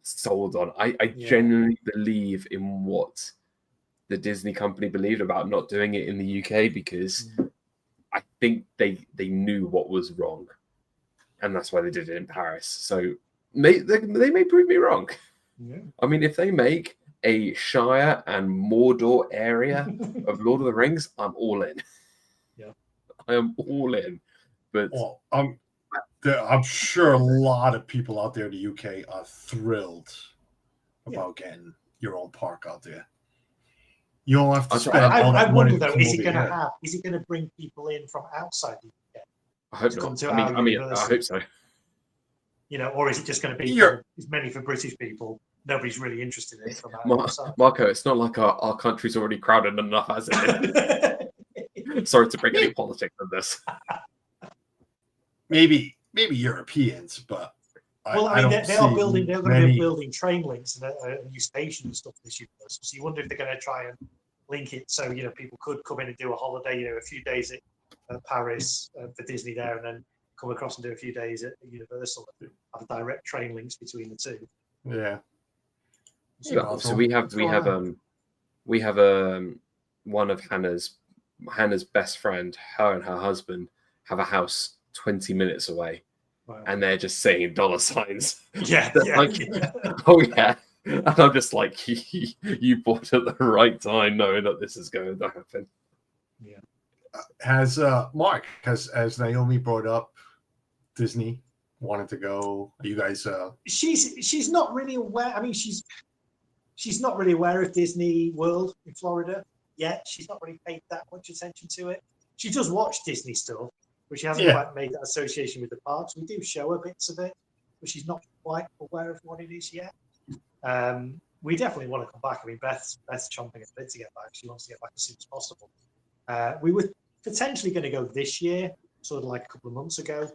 sold on. I genuinely believe in what the Disney company believed about not doing it in the UK, because I think they knew what was wrong, and that's why they did it in Paris. So they may prove me wrong. Yeah. I mean, if they make a Shire and Mordor area of Lord of the Rings, I'm all in. Yeah, I am all in. But I'm sure a lot of people out there in the UK are thrilled about getting your own park out there. You don't have to spend all that I money. wonder though, is it going to bring people in from outside the UK? I hope not. I mean, I hope so. Or is it just going to be it's mainly for British people? Nobody's really interested in it from outside. Marco, it's not like our country's already crowded enough as it is. Sorry to bring any politics in this. Maybe Europeans, but they are going to be building train links and a new station and stuff this year. So you wonder if they're going to try and link it so people could come in and do a holiday, a few days at Paris for Disney there, and then come across and do a few days at Universal. Have direct train links between the two. Yeah. So we have one of Hannah's best friend. Her and her husband have a house 20 minutes away. Wow. And they're just saying dollar signs. Yeah. Oh yeah. And I'm just like, you bought at the right time, knowing that this is going to happen. Yeah. Has Naomi brought up Disney wanted to go? Are you guys? She's not really aware. I mean, she's not really aware of Disney World in Florida yet. She's not really paid that much attention to it. She does watch Disney stuff, but she hasn't quite made that association with the parks. We do show her bits of it, but she's not quite aware of what it is yet. We definitely want to come back. I mean, Beth's chomping at the bit to get back. She wants to get back as soon as possible. We were potentially going to go this year, sort of like a couple of months ago,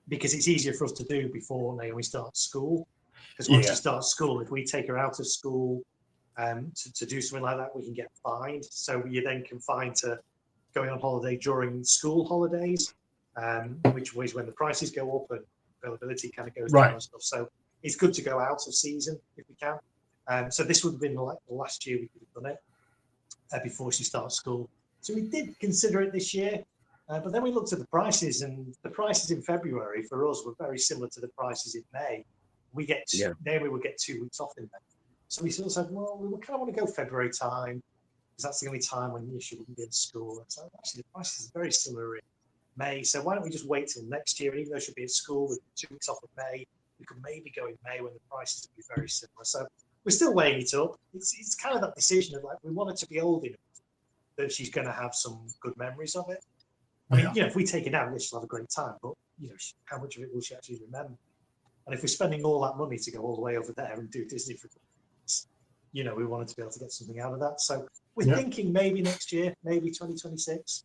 because it's easier for us to do before Naomi starts school. Because once she starts school, if we take her out of school to do something like that, we can get fined. So you're then confined to going on holiday during school holidays, which is when the prices go up and availability kind of goes down and stuff. So it's good to go out of season if we can. So this would have been like the last year we could have done it before she starts school. So we did consider it this year, but then we looked at the prices, and the prices in February for us were very similar to the prices in May. Naomi would get 2 weeks off in May. So we sort of said, well, we kind of want to go February time, because that's the only time when she wouldn't be in school. And so actually the prices are very similar in May. So why don't we just wait till next year? And even though she'll be at school with 2 weeks off in May, we could maybe go in May when the prices would be very similar. So we're still weighing it up. It's kind of that decision of like, we want her to be old enough that she's going to have some good memories of it. I mean, if we take it out, she'll have a great time, but how much of it will she actually remember? And if we're spending all that money to go all the way over there and do Disney for weeks, we wanted to be able to get something out of that. So we're thinking maybe next year, maybe 2026.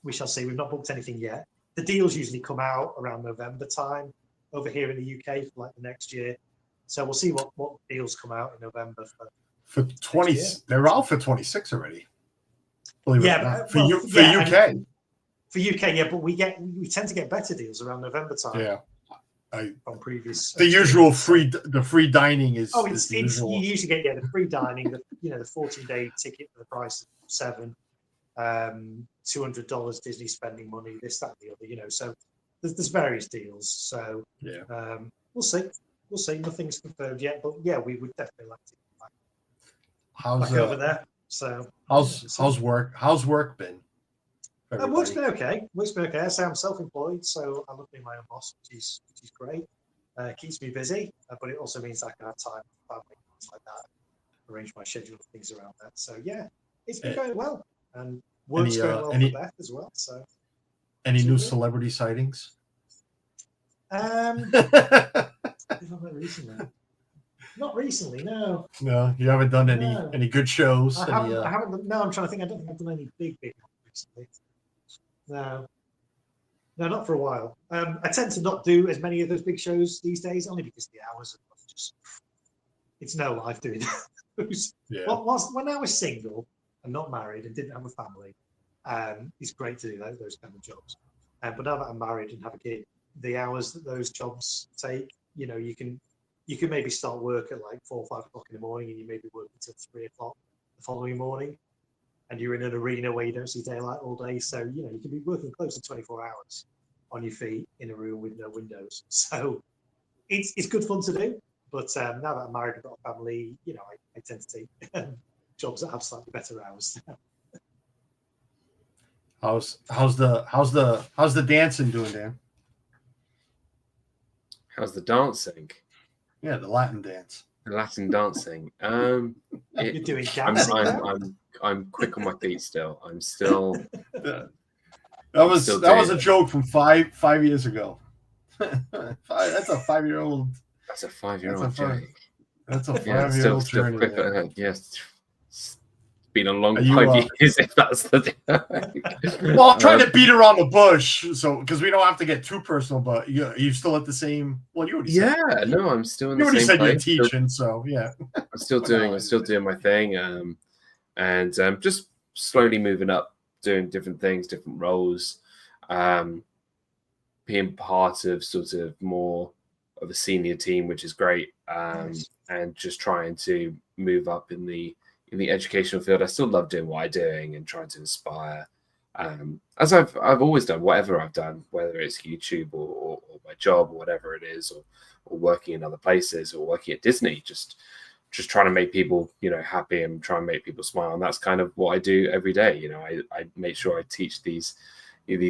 We shall see. We've not booked anything yet. The deals usually come out around November time over here in the UK for like the next year. So we'll see what deals come out in November for 20. They're out for 26 already. For UK. For UK, but we tend to get better deals around November time. Yeah. From previous the usual free dining is. It's you usually get the free dining, the 14-day ticket for the price of $7, $200 Disney spending money, this, that, and the other. So there's various deals. So we'll see. we'll see. Nothing's confirmed yet, but yeah, we would definitely like to get How's back over there. So how's work been? work's been okay. Work's been okay. I say I'm self-employed, so I love being my own boss, which is great. Keeps me busy, but it also means I can have time for family, things like that. Arrange my schedule and things around that. So yeah, it's been going well, and work's going well for Beth as well. So any new celebrity sightings? Recently. Not recently, no. No, you haven't done any good shows. I haven't. No, I'm trying to think. I don't think I've done any big ones recently. No, not for a while. I tend to not do as many of those big shows these days, only because the hours are just. It's no life doing those. Yeah. When I was single and not married and didn't have a family, it's great to do those kind of jobs. But now that I'm married and have a kid, the hours that those jobs take, you can maybe start work at like 4 or 5 o'clock in the morning, and you maybe work until 3 o'clock the following morning, and you're in an arena where you don't see daylight all day. So you can be working close to 24 hours on your feet in a room with no windows. So it's good fun to do. But now that I'm married and got a family, I tend to take jobs that have slightly better hours. How's the dancing doing, Dan? How's the dancing? Yeah, the Latin dance. The Latin dancing. You're doing dancing. I'm quick on my feet still. I'm still. That was a joke from five years ago. That's a 5-year-old. That's a 5-year-old joke. That's a 5-year-old journey. Yes. It's been a long 5 years, if that's the Well, I'm trying to beat around the bush, so because we don't have to get too personal, but you still at the same. Well, you already said. Yeah, no, I'm still in the same place. You already said you're teaching, so yeah. I'm still doing my thing, and just slowly moving up, doing different things, different roles, being part of sort of more of a senior team, which is great, Nice. and just trying to move up in the educational field. I still love doing what I'm doing and trying to inspire, as I've always done. Whatever I've done, whether it's YouTube or my job or whatever it is, or working in other places or working at Disney, just trying to make people happy and try and make people smile. And that's kind of what I do every day. I make sure I teach these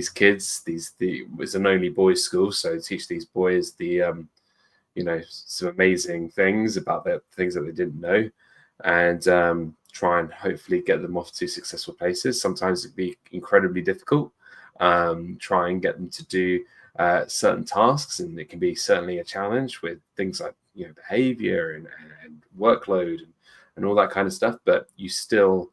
kids. It's an only boys' school, so I teach these boys some amazing things about the things that they didn't know, and try and hopefully get them off to successful places. Sometimes it'd be incredibly difficult. Try and get them to do certain tasks, and it can be certainly a challenge with things like behavior and workload and all that kind of stuff. But you still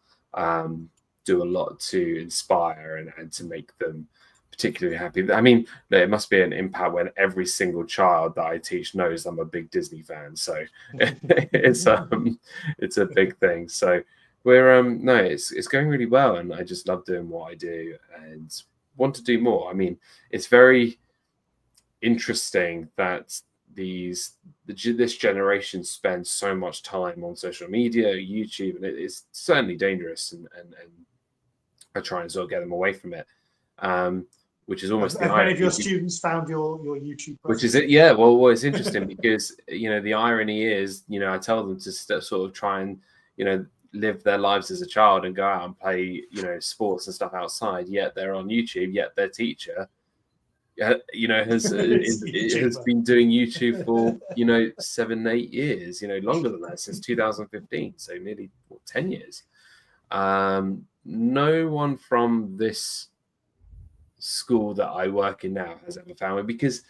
do a lot to inspire and to make them particularly happy. I mean, it must be an impact when every single child that I teach knows I'm a big Disney fan. So it's a big thing. So we're it's going really well, and I just love doing what I do and want to do more. I mean, it's very interesting that this generation spends so much time on social media, YouTube, and it is certainly dangerous, and I try and sort of get them away from it. Which is almost the irony. Of your students found your YouTube, which is it? Yeah. Well, it's interesting because the irony is, I tell them to sort of try and live their lives as a child and go out and play sports and stuff outside. Yet they're on YouTube. Yet their teacher, has been doing YouTube for 7-8 years. Longer than that, since 2015. So nearly 10 years. No one from this school that I work in now has ever found me, because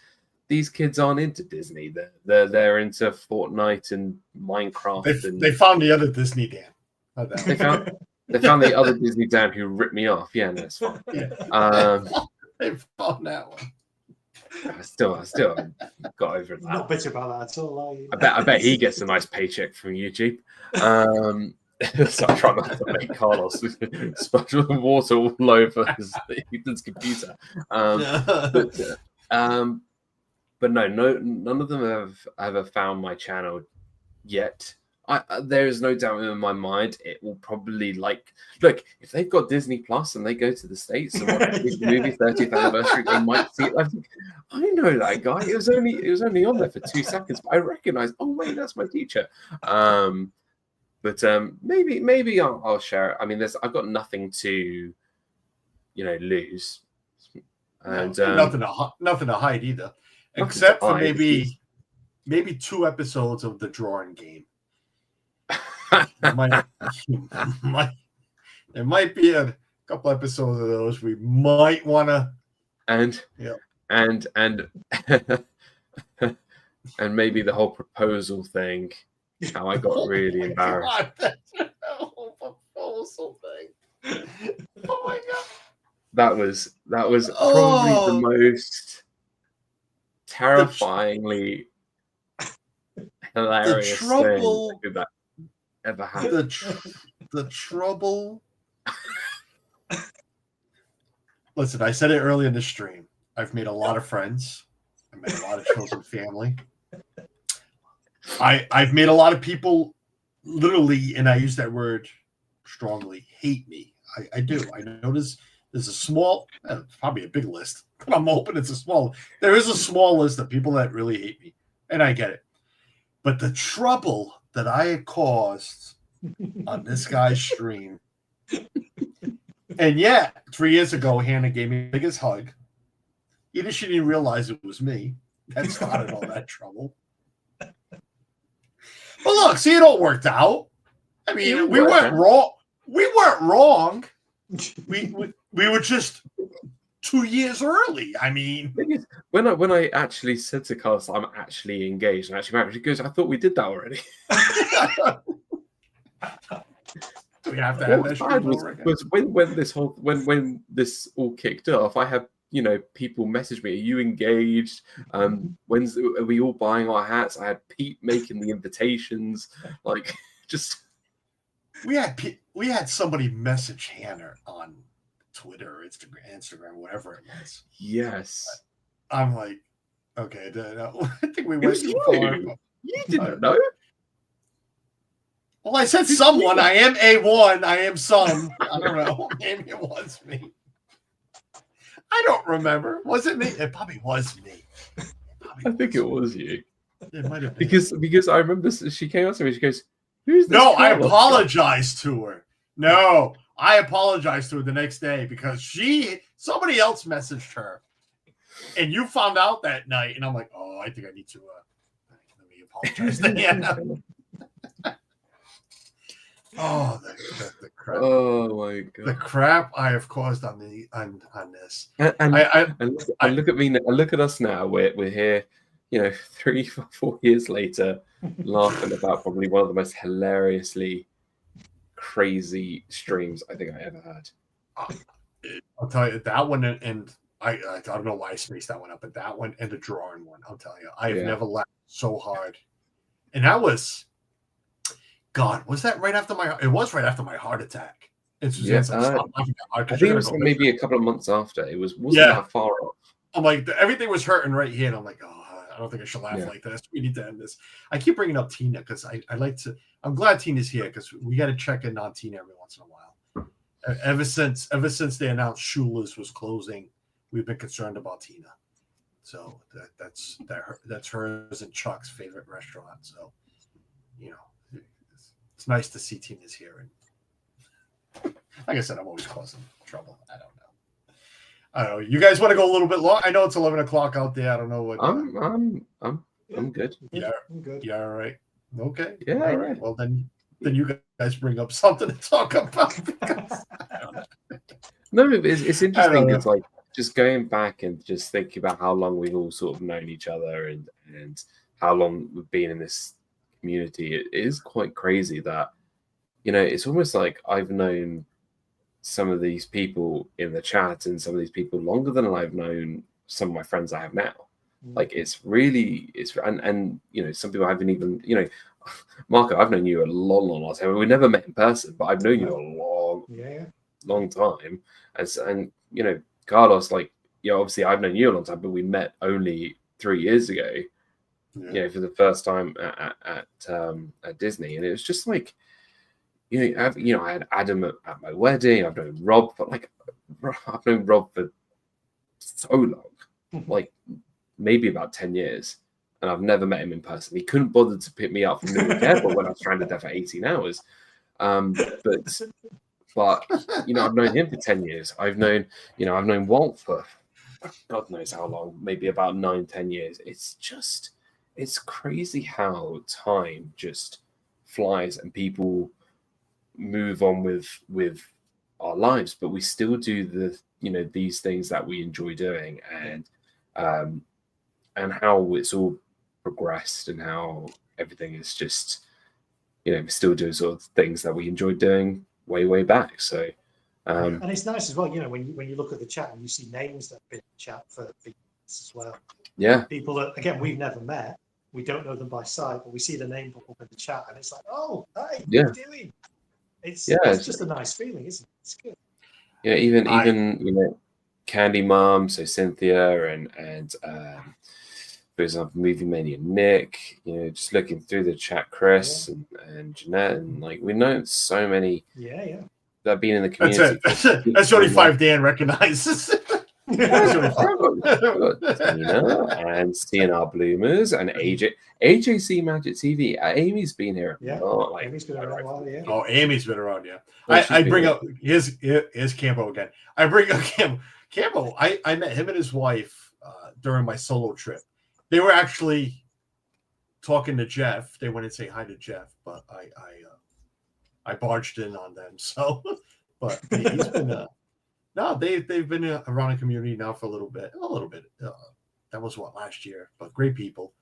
these kids aren't into Disney. They're into Fortnite and Minecraft. They found the other Disney Dan. They found the other Disney Dan who ripped me off. Yeah, no, it's fine. Yeah. They found that one. I still got over that. Not bitter about that at all, are you? I bet he gets a nice paycheck from YouTube. So I try not to make Carlos splash water all over his computer. But no, none of them have ever found my channel yet. there is no doubt in my mind it will probably look if they've got Disney Plus and they go to the States and watch the movie 30th anniversary, they might see it. I think I know that guy. It was only on there for 2 seconds, but I recognize. Oh wait, that's my teacher. But maybe I'll share it. I mean, I've got nothing to lose, and nothing to hide either, except for maybe 2 episodes of the drawing game. There might be a couple episodes of those we might want to, and maybe the whole proposal thing. How I got really embarrassed. God, the whole proposal thing. Oh my god. That was probably the most terrifyingly hilarious thing that ever happened. The trouble. Listen, I said it earlier in the stream. I've made a lot of friends. I made a lot of chosen family. I've made a lot of people literally, and I use that word strongly, hate me. I do. I notice there's a small, probably a big list, but I'm hoping it's a small. There is a small list of people that really hate me, and I get it. But the trouble that I had caused on this guy's stream, and yeah, 3 years ago, Hannah gave me the biggest hug. Either she didn't realize it was me that started all that trouble. But look, see, it all worked out. I mean, we weren't wrong. We weren't wrong. We were just 2 years early. I mean, when I actually said to Carlos, I'm actually engaged and actually married, he goes, I thought we did that already. Do we have to have that stream over again? Was when this all kicked off, I had people message me, are you engaged? Are we all buying our hats? I had Pete making the invitations. Like, just we had somebody message Hannah on Twitter or Instagram, whatever it was. Yes. I'm like, okay, I think we went too far. You didn't know. Well, I said someone. I am A1. I am some. I don't know. Maybe it was me. I don't remember. Was it me? It probably was me. I think it was you. It might have been. Because I remember she came up to me. She goes, "Who's this?" No, I apologized to her. No, I apologized to her the next day because somebody else messaged her, and you found out that night. And I'm like, oh, I think I need to let me apologize to Hannah. Oh, the crap! Oh my god, the crap I have caused on this. And look at me. Look at us now. We're here, 3 or 4 years later, laughing about probably one of the most hilariously crazy streams I think I ever had. I'll tell you that one, and I don't know why I spaced that one up, but that one and the drawing one, I'll tell you, I have never laughed so hard, and that was. God, was that right after my? It was right after my heart attack. And Suzanne said, "Stop laughing that hard." I think it was maybe a couple of months after. It wasn't that far off. I'm like, everything was hurting right here, and I'm like, oh, I don't think I should laugh like this. We need to end this. I keep bringing up Tina because I like to. I'm glad Tina's here because we got to check in on Tina every once in a while. Ever since they announced Shula's was closing, we've been concerned about Tina. So that's hers and Chuck's favorite restaurant. So, it's nice to see Tina's here. And like I said, I'm always causing trouble. I don't know. You guys want to go a little bit long? I know it's 11 o'clock out there. I don't know what. I'm good. Yeah, I'm good. Yeah, all right. Okay. Yeah. All right. Well, then you guys bring up something to talk about. No, it's interesting because just going back and just thinking about how long we've all sort of known each other and how long we've been in this community, it is quite crazy that it's almost like I've known some of these people in the chat and some of these people longer than I've known some of my friends I have now. Like it's and some people I haven't even Marco, I've known you a long time. We never met in person, but I've known you a long time. And Carlos, obviously I've known you a long time, but we met only 3 years ago. for the first time at Disney, and it was just like, I had Adam at my wedding. I've known Rob, but like, I've known Rob for so long, like maybe about 10 years, and I've never met him in person. He couldn't bother to pick me up from Newark Airport when I was stranded there for 18 hours. But I've known him for 10 years. I've known Walt for God knows how long, maybe about 9-10 years. It's crazy how time just flies and people move on with our lives, but we still do these things that we enjoy doing, and how it's all progressed and how everything is just, we still do sort of things that we enjoyed doing way back. So and it's nice as well, when you look at the chat and you see names that have been in the chat for years as well. Yeah. People that, again, we've never met, we don't know them by sight, but we see the name pop up in the chat and it's like, oh, hi, what are you doing? It's just a nice feeling, isn't it? It's good. Even Candy Mom, so Cynthia and for example, Movie Mania Nick, just looking through the chat, Chris and Jeanette, and like we know so many that have been in the community. That's it. That's only 5 Dan recognizes. Tina and CNR Bloomers and AJC Magic TV. Amy's been here. Amy's been around a while. Yeah. Oh, Amy's been around. Yeah. I bring up here's Campo again. I bring up Campo. I met him and his wife during my solo trip. They were actually talking to Jeff. They went and say hi to Jeff, but I barged in on them. So, but he's been no, they've been around the community now for a little bit. That was last year, but great people.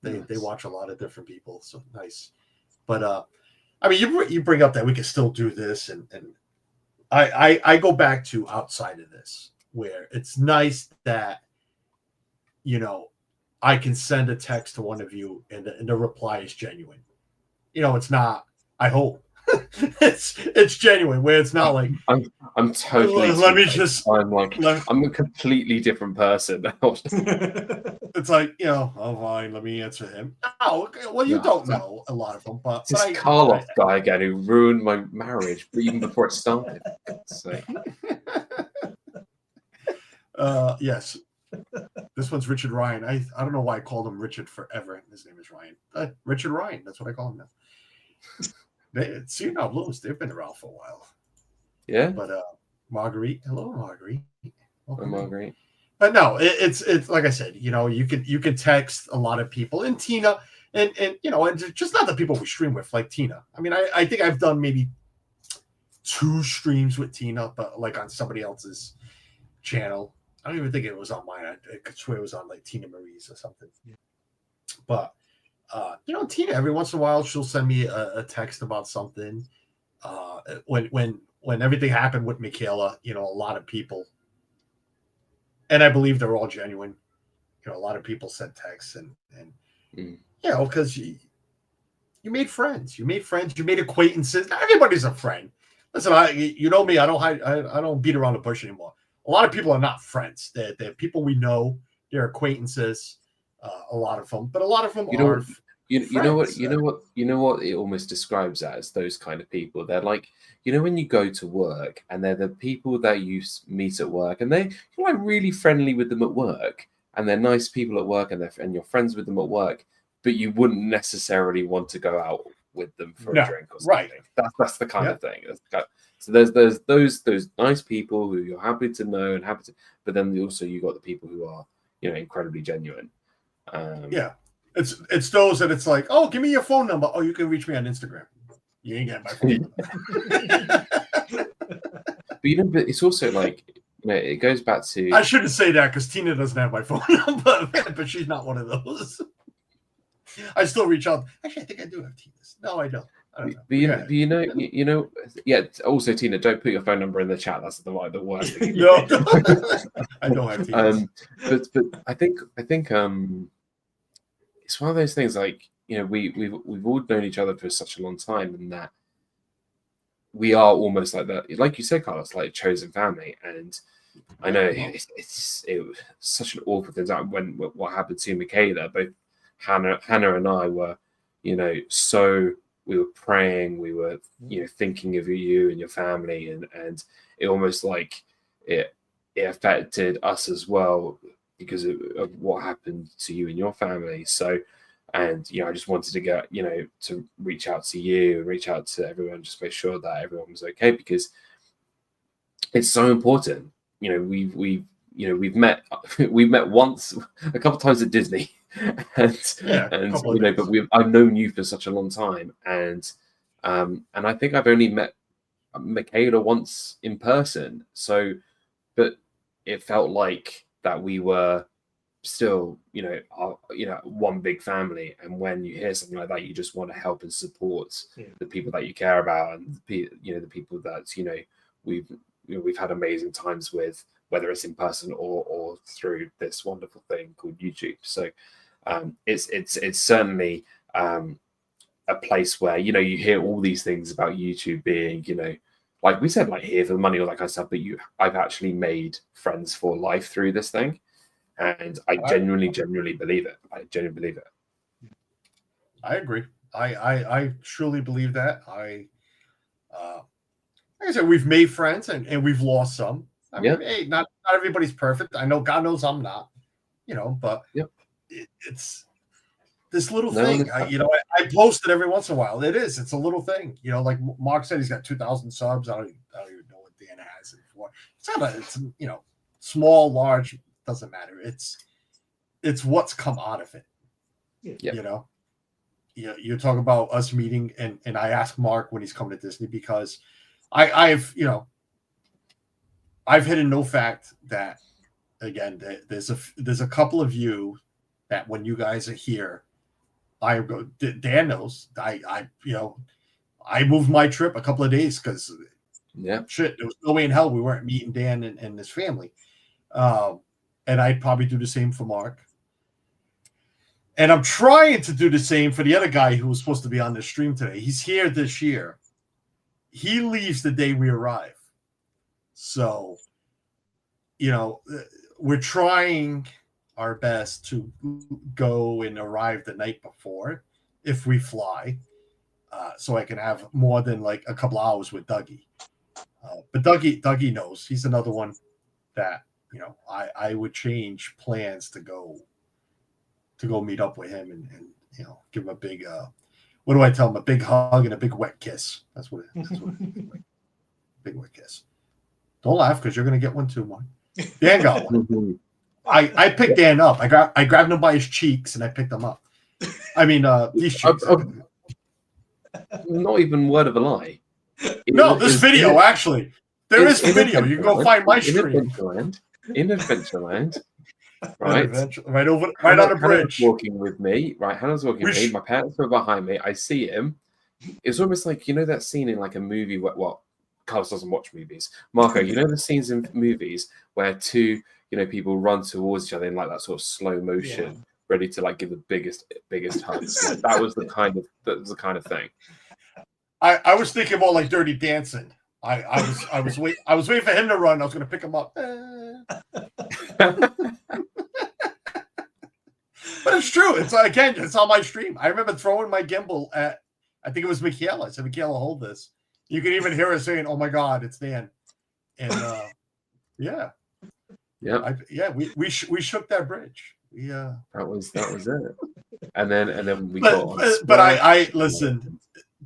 They watch a lot of different people, so nice. But I mean, you bring up that we can still do this, and I go back to outside of this, where it's nice that I can send a text to one of you, and the reply is genuine. It's not. I hope it's genuine, where it's not like I'm totally. Let me just. I'm a completely different person now. It's like oh fine, let me answer him. Oh, okay, well you don't know a lot of them, but this Karloff guy again who ruined my marriage even before it started. So. Yes. This one's Richard Ryan. I don't know why I called him Richard forever. His name is Ryan. Richard Ryan. That's what I call him now. CNR Blues, they've been around for a while. Yeah. But Marguerite. Hello, Marguerite. Welcome, Marguerite. But no, it's like I said, you can text a lot of people, and Tina and and just not the people we stream with, like Tina. I mean, I think I've done maybe 2 streams with Tina, but like on somebody else's channel. I don't even think it was on mine. I could swear it was on like Tina Marie's or something. Yeah. But Tina, every once in a while, she'll send me a text about something. When everything happened with Michaela, a lot of people, and I believe they're all genuine. A lot of people sent texts and because you made friends, you made acquaintances. Not everybody's a friend. Listen, me. I don't beat around the bush anymore. A lot of people are not friends. They're people we know. They're acquaintances. A lot of them, but a lot of them are. You know what it almost describes as those kind of people. They're like, when you go to work and they're the people that you meet at work, and you're like really friendly with them at work, and they're nice people at work, and you're friends with them at work, but you wouldn't necessarily want to go out with them for a drink or something. Right. That's the kind of thing. So there's those nice people who you're happy to know and happy to, but then also you got the people who are incredibly genuine. It's those that it's like, oh, give me your phone number. Oh, you can reach me on Instagram. You ain't getting my phone number. But it's also like it goes back to. I shouldn't say that because Tina doesn't have my phone number, but she's not one of those. I still reach out. Actually, I think I do have Tina's. No, I don't. Also, Tina, don't put your phone number in the chat. That's the worst thing. No, I don't have Tina's. But I think it's one of those things. Like we've all known each other for such a long time, and that we are almost like that. Like you said, Carlos, like chosen family. And I know it was such an awful thing when what happened to Michaela, both Hannah and I were, so we were praying, we were, thinking of you and your family, and it almost like it affected us as well because of what happened to you and your family. So, and I just wanted to get, to reach out to you and reach out to everyone, just make sure that everyone was okay, because it's so important. We've met once, a couple of times at Disney, and but I've known you for such a long time, and I think I've only met Michaela once in person. So, but it felt like that we were still, one big family. And when you hear something like that, you just want to help and support the people that you care about, and the people that we've had amazing times with, whether it's in person or through this wonderful thing called YouTube. So it's certainly a place where you hear all these things about YouTube being, like we said, like here for the money, all that kind of stuff. But I've actually made friends for life through this thing, and I genuinely believe it. I genuinely believe it. I agree. I truly believe that. Like I said, we've made friends and we've lost some. I mean, hey, not everybody's perfect. I know, God knows I'm not, but it's this little thing. I post it every once in a while. It's a little thing. Like Mark said, he's got 2,000 subs. I don't even know what Dan has it for. It's small, large, doesn't matter. It's what's come out of it. You talk about us meeting, and I ask Mark when he's coming to Disney, because I've hidden no fact that, again, there's a couple of you that when you guys are here, I go. Dan knows. I moved my trip a couple of days because shit, there was no way in hell we weren't meeting Dan and his family, and I'd probably do the same for Mark. And I'm trying to do the same for the other guy who was supposed to be on the stream today. He's here this year. He leaves the day we arrive. So, we're trying our best to go and arrive the night before if we fly, so I can have more than like a couple hours with Dougie. But Dougie knows. He's another one that, I would change plans to go meet up with him and give him a big what do I tell him? A big hug and a big wet kiss. That's what it is. Big wet kiss. Don't laugh, because you're gonna get one too, Mark. Dan got one. I picked Dan up. I grabbed him by his cheeks and I picked him up. I mean, these cheeks. Not even word of a lie. No, this video actually. There is a video. You can go find my stream. In Adventureland. Right on a bridge. Walking with me, right? Hannah's walking with me. My parents were behind me. I see him. It's almost like that scene in like a movie where Carlos doesn't watch movies. Marco, the scenes in movies where two people run towards each other in like that sort of slow motion, ready to like give the biggest hugs. That was the kind of thing. I was thinking more like Dirty Dancing. I was waiting for him to run. I was going to pick him up. But it's true. It's on my stream. I remember throwing my gimbal at, I think it was Michaela. I said, Michaela, hold this. You can even hear her saying, "Oh my God, it's Dan." And we shook that bridge. That was it. And then we got on. But I listen.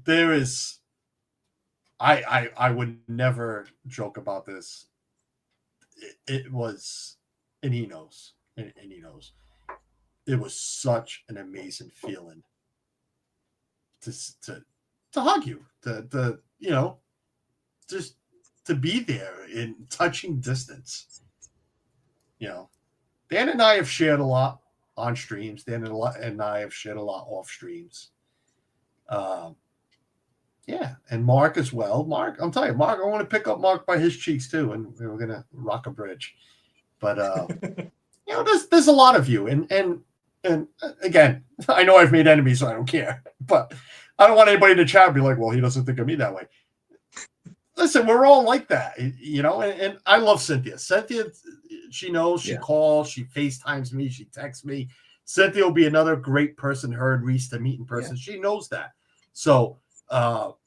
There is. I would never joke about this. It was, and he knows, and he knows. It was such an amazing feeling to hug you, to just to be there in touching distance. Dan and I have shared a lot on streams. Dan and I have shared a lot off streams. And Mark as well. Mark, I'm telling you, Mark, I want to pick up Mark by his cheeks too, and we're gonna rock a bridge. But there's a lot of you, and again, I know I've made enemies, so I don't care. But I don't want anybody in the chat be like, "Well, he doesn't think of me that way." Listen, we're all like that, and I love Cynthia. Cynthia, she knows, she calls, she FaceTimes me, she texts me. Cynthia will be another great person, her and Reese, to meet in person. She knows that. So, but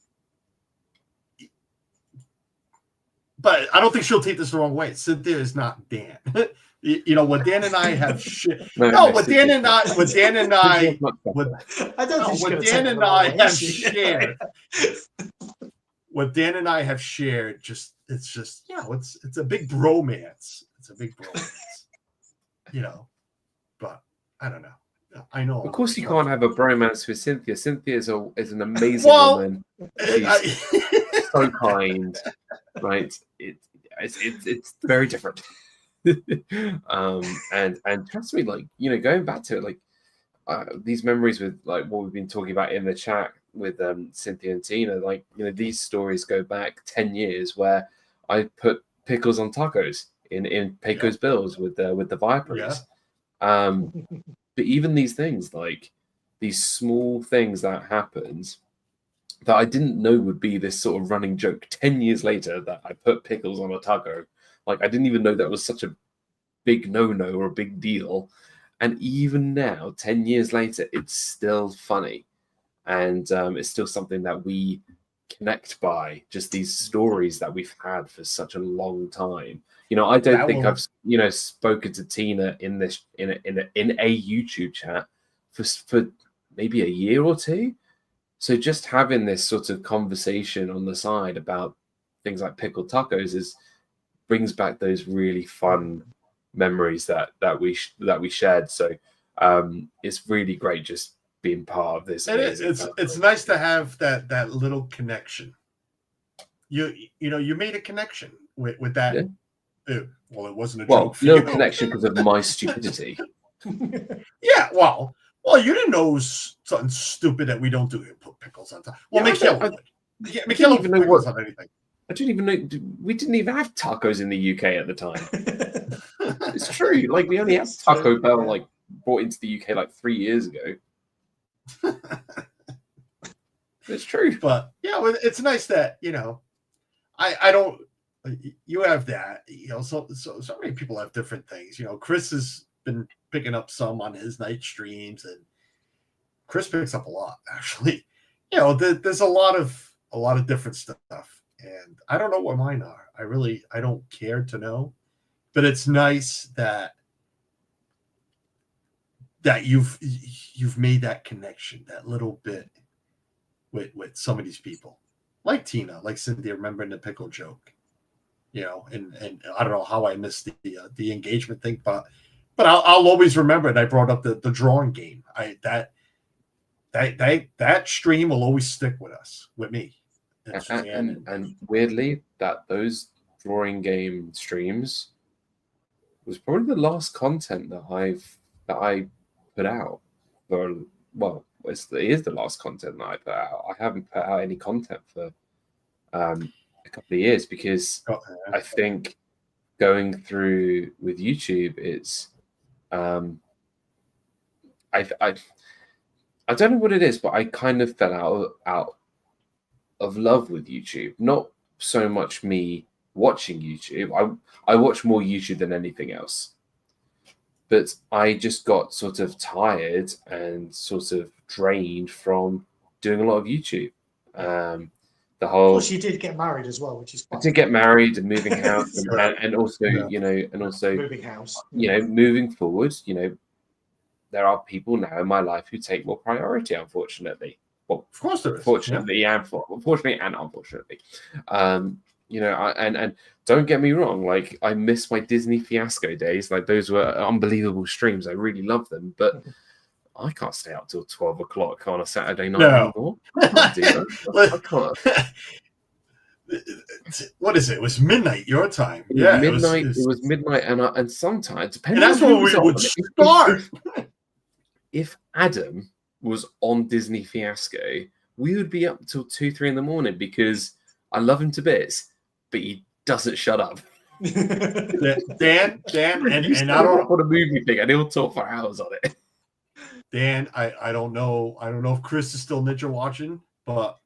I don't think she'll take this the wrong way. Cynthia is not Dan. You know what Dan and I have shared. What Dan and I have shared. It's a big bromance. It's a big bromance. You know, but I don't know. I know. Of course, you can't have a bromance with Cynthia. Cynthia is an amazing woman. She's so kind, right? It's very different. And trust me, like, you know, going back to it, like these memories with like what we've been talking about in the chat with Cynthia and Tina, like, you know, these stories go back 10 years where I put pickles on tacos in Pecos Bills with the Vipers. But even these things, like these small things that happened that I didn't know would be this sort of running joke 10 years later, that I put pickles on a taco. Like, I didn't even know that was such a big no-no or a big deal. And even now, 10 years later, it's still funny. And it's still something that we connect by, just these stories that we've had for such a long time. You know, I don't think I've, you know, spoken to Tina in a YouTube chat for maybe a year or two. So just having this sort of conversation on the side about things like pickled tacos brings back those really fun memories that we shared. So it's really great just being part of this. It's nice to have that little connection. You know, you made a connection with that. Yeah. Well, it wasn't a joke for no you. connection because of my stupidity. Yeah, well, you didn't know it was something stupid that we don't do. Put pickles on top. Well, Michaela would. Yeah, Michaela don't even know what on anything. I don't even know. We didn't even have tacos in the UK at the time. It's true. Like, we only had Taco Bell like brought into the UK like 3 years ago. It's true. But yeah, it's nice that, you know, I don't. You have that, you know. So many people have different things. You know, Chris has been picking up some on his night streams, and Chris picks up a lot, actually. You know, there's a lot of different stuff, and I don't know what mine are. I don't care to know, but it's nice that you've made that connection, that little bit with some of these people, like Tina, like Cynthia, remembering the pickle joke. You know, and I don't know how I missed the engagement thing, but I'll always remember it. I brought up the drawing game. That stream will always stick with me. And weirdly, those drawing game streams was probably the last content that I put out. It is the last content that I put out. I haven't put out any content for a couple of years because I think going through with YouTube, it's I don't know what it is, but I kind of fell out of love with YouTube. Not so much me watching YouTube. I watch more YouTube than anything else. But I just got sort of tired and sort of drained from doing a lot of YouTube. The whole. Plus, you did get married as well, which is. I did get married and moving house, and also moving house. You know, moving forward. You know, there are people now in my life who take more priority, unfortunately. Well, of course there is. Fortunately, unfortunately. You know, and don't get me wrong, like, I miss my Disney Fiasco days. Like, those were unbelievable streams. I really love them, but I can't stay up till 12 o'clock on a Saturday night anymore. I can't do that. I can't. What is it? It was midnight your time. It was midnight, and sometimes, depending on when we would start. If Adam was on Disney Fiasco, we would be up till 2-3 in the morning because I love him to bits, but he doesn't shut up. Dan, and I don't know what a movie thing, and he'll talk for hours on it. Dan, I don't know if Chris is still ninja watching, but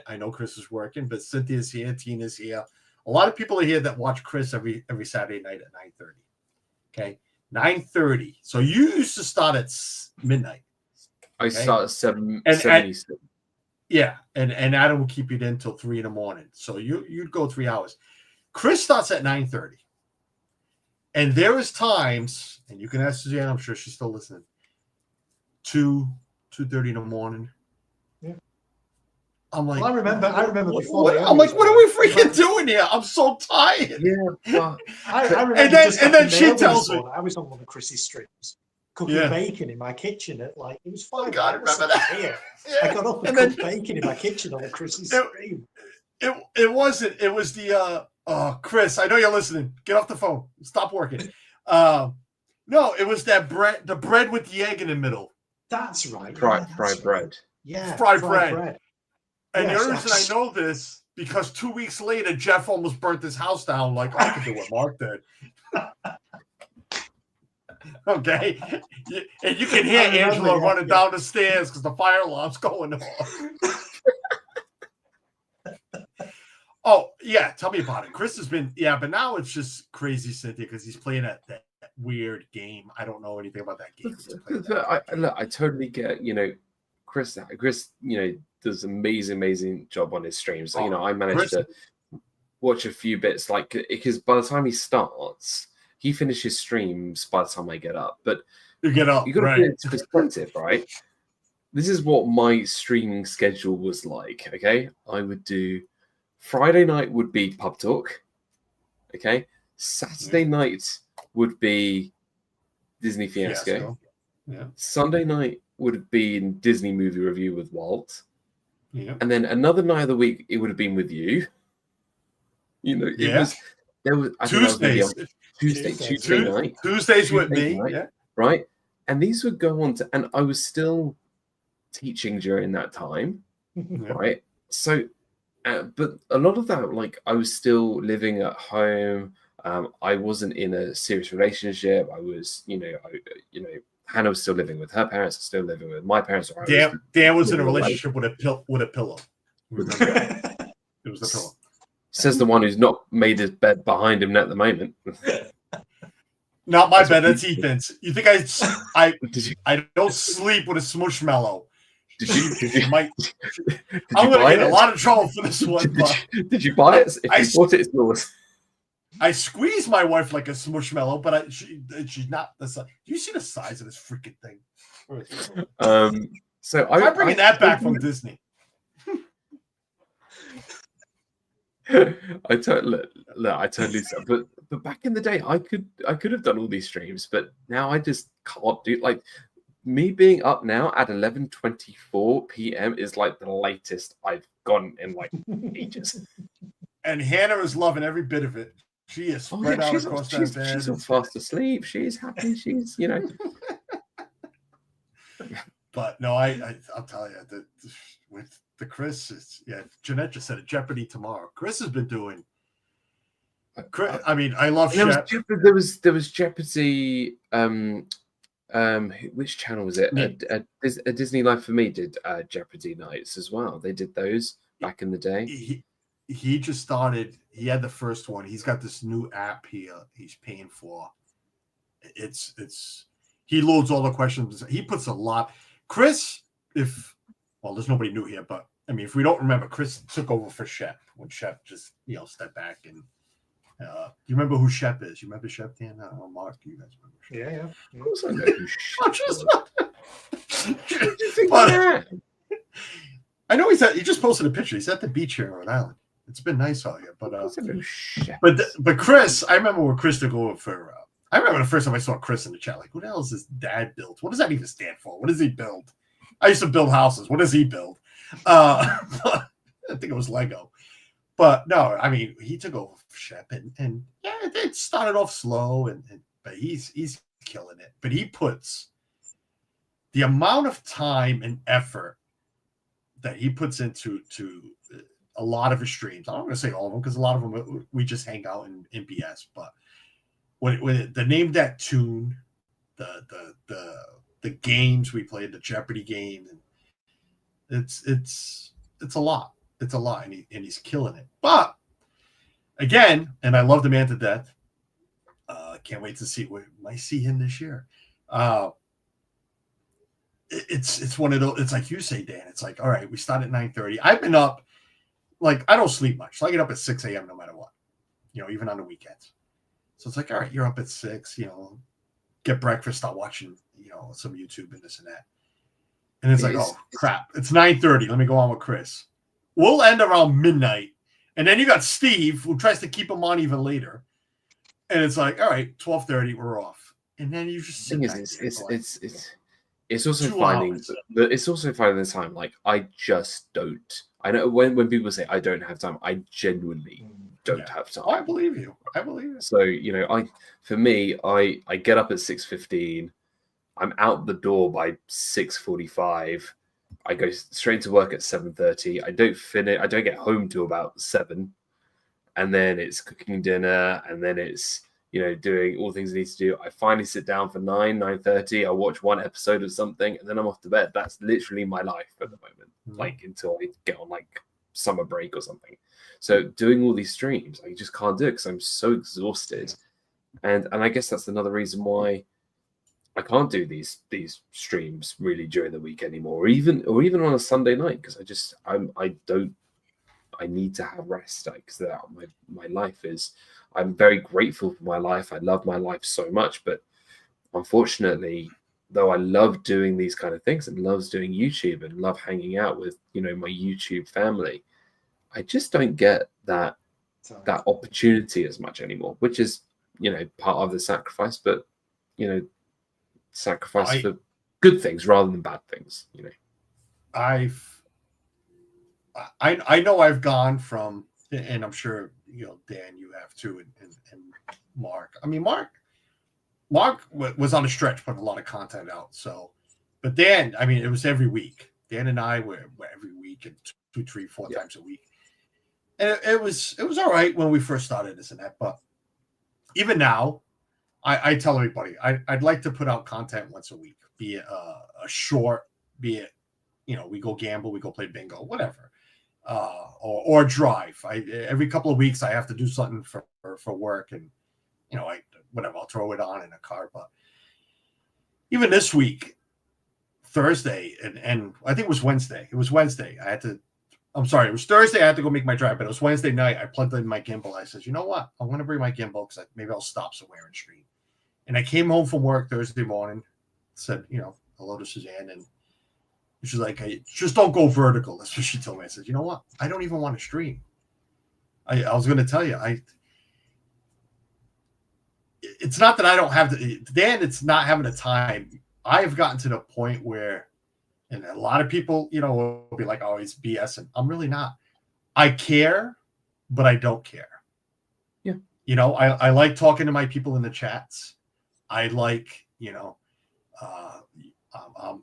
I know Chris is working. But Cynthia's here, Tina's here. A lot of people are here that watch Chris every Saturday night at 9:30. Okay, 9:30. So you used to start at midnight. I start at 7 Eastern. Yeah, and Adam will keep you in until 3 in the morning. So you'd go 3 hours. Chris starts at 9:30. And there is times, and you can ask Suzanne, I'm sure she's still listening, 2:30 in the morning. Yeah. I'm like, well, I remember before. I'm like, what are we freaking doing here? I'm so tired. Yeah. Well, I remember and then she tells me, I was on one of Chris's streams cooking bacon in my kitchen at it was 5 God, I remember that. Here. Yeah. I got up and cooked bacon in my kitchen on Chris's stream. It wasn't. It was the Chris, I know you're listening. Get off the phone. Stop working. No, it was that bread, the bread with the egg in the middle. That's right. Fried bread. Yeah. Fried bread. And yes, the only reason I know this because 2 weeks later, Jeff almost burnt his house down. Like, I could do what Mark did. Okay. And you can hear Angela running down the stairs because the fire alarm's going off. Oh, yeah. Tell me about it. Chris has been, but now it's just crazy, Cynthia, because he's playing that weird game. I don't know anything about that game. I totally get, Chris, does amazing job on his streams. I managed to watch a few bits, because by the time he starts, he finishes streams by the time I get up. But you get up, you got to right? put it into perspective, right? This is what my streaming schedule was like. Okay, I would do Friday night would be pub talk. Okay, Saturday night would be Disney Fiasco. Yeah. Sunday night would have been Disney movie review with Walt. Yeah. And then another night of the week, it would have been with you. There was Tuesdays. Tuesday night. Tuesdays with me. Night, yeah. Right. And these would go on to, and I was still teaching during that time. Yeah. Right. So, but a lot of that, I was still living at home. I wasn't in a serious relationship. I was, Hannah was still living with her parents, still living with my parents. Dan was in a relationship with a pillow. It was a pillow. Says the one who's not made his bed behind him at the moment. Not my bed. That's Ethan's. You think I don't sleep with a smushmallow? Did you I'm going to get a lot of trouble for this one. Did you buy it? If you bought it, it's yours. I squeeze my wife like a smushmallow, but she's not the size. Do you see the size of this freaking thing? So I'm bringing that back from Disney. I totally, but back in the day, I could have done all these streams, but now I just can't do. Me being up now at 11:24 p.m. is the latest I've gone in ages. And Hannah is loving every bit of it. She is spread out across that bed. She's all fast asleep. She's happy. She's But no, I'll tell you that with the Chris, Jeanette just said it. Jeopardy tomorrow. Chris has been doing. I love Shep. There was Jeopardy. Which channel was it? A Disney Life for Me did Jeopardy nights as well. They did those back in the day. He just started. He had the first one. He's got this new app here. He's paying for. He loads all the questions. He puts a lot. Chris, there's nobody new here, but if we don't remember, Chris took over for Shep when Shep just stepped back and. You remember who Shep is? You remember Shep, Dan? Mark, you guys remember Shep? Yeah. Of course I know who Shep is. I know he just posted a picture. He's at the beach here in Rhode Island. It's been nice out here, but Chris, I remember when Chris took over for. I remember the first time I saw Chris in the chat. Who the hell is this dad built? What does that even stand for? What does he build? I used to build houses. What does he build? I think it was Lego. But no, he took over for Shep, and it started off slow, but he's killing it. But he puts the amount of time and effort that he puts into a lot of his streams. I'm not going to say all of them because a lot of them we just hang out in BS. But when the name that tune, the games we played, the Jeopardy game, and it's a lot. It's a lot, and he's killing it. But again, and I love the man to death. can't wait to see what might see him this year. It's one of those. It's like you say, Dan. It's like, all right, we start at 9:30. I've been up, like, I don't sleep much, so I get up at 6 a.m. no matter what, even on the weekends. So it's like, all right, you're up at 6, get breakfast, start watching, some YouTube and this and that. And it's like, oh crap, it's 9:30. Let me go on with Chris. We'll end around midnight, and then you got Steve who tries to keep him on even later. And it's like, all right, 12:30, we're off. And then you just sit back there. It's also finding the time. Like, I just don't. I know when people say I don't have time, I genuinely don't have time. I believe you. So for me, I get up at 6:15. I'm out the door by 6:45. I go straight to work at 7:30. I don't get home till about 7, and then it's cooking dinner, and then it's doing all the things I need to do. I finally sit down for 9:30. I watch one episode of something, and then I'm off to bed. That's literally my life at the moment, like until I get on like summer break or something. So doing all these streams, I just can't do it because I'm so exhausted. And I guess that's another reason why I can't do these streams really during the week anymore, or even on a Sunday night, because I need to have rest, because my life is. I'm very grateful for my life. I love my life so much, but unfortunately, though I love doing these kind of things and loves doing YouTube and love hanging out with my YouTube family, I just don't get that opportunity as much anymore, which is part of the sacrifice, but sacrifice for good things rather than bad things. I know I've gone from, and I'm sure Dan, you have too, and Mark. I mean, Mark was on a stretch, putting a lot of content out. So, but Dan, I mean, it was every week. Dan and I were every week and 2, 3, 4 times a week, and it was all right when we first started this and that. But even now, I tell everybody I'd like to put out content once a week, be it a short, be it we go gamble, we go play bingo, whatever. Or drive. Every couple of weeks I have to do something for work, and I'll throw it on in a car. But even this week, Thursday, and I think it was Wednesday. It was Wednesday. It was Thursday. I had to go make my drive, but it was Wednesday night. I plugged in my gimbal. I said, you know what? I'm going to bring my gimbal because maybe I'll stop somewhere and stream. And I came home from work Thursday morning, said, hello to Suzanne, and she's like, hey, just don't go vertical. That's what she told me. I said, you know what? I don't even want to stream. I was going to tell you, it's not that I don't have Dan, it's not having the time. I've gotten to the point where, and a lot of people, will be like, oh, he's BSing. I'm really not. I care, but I don't care. Yeah. I like talking to my people in the chats. I like,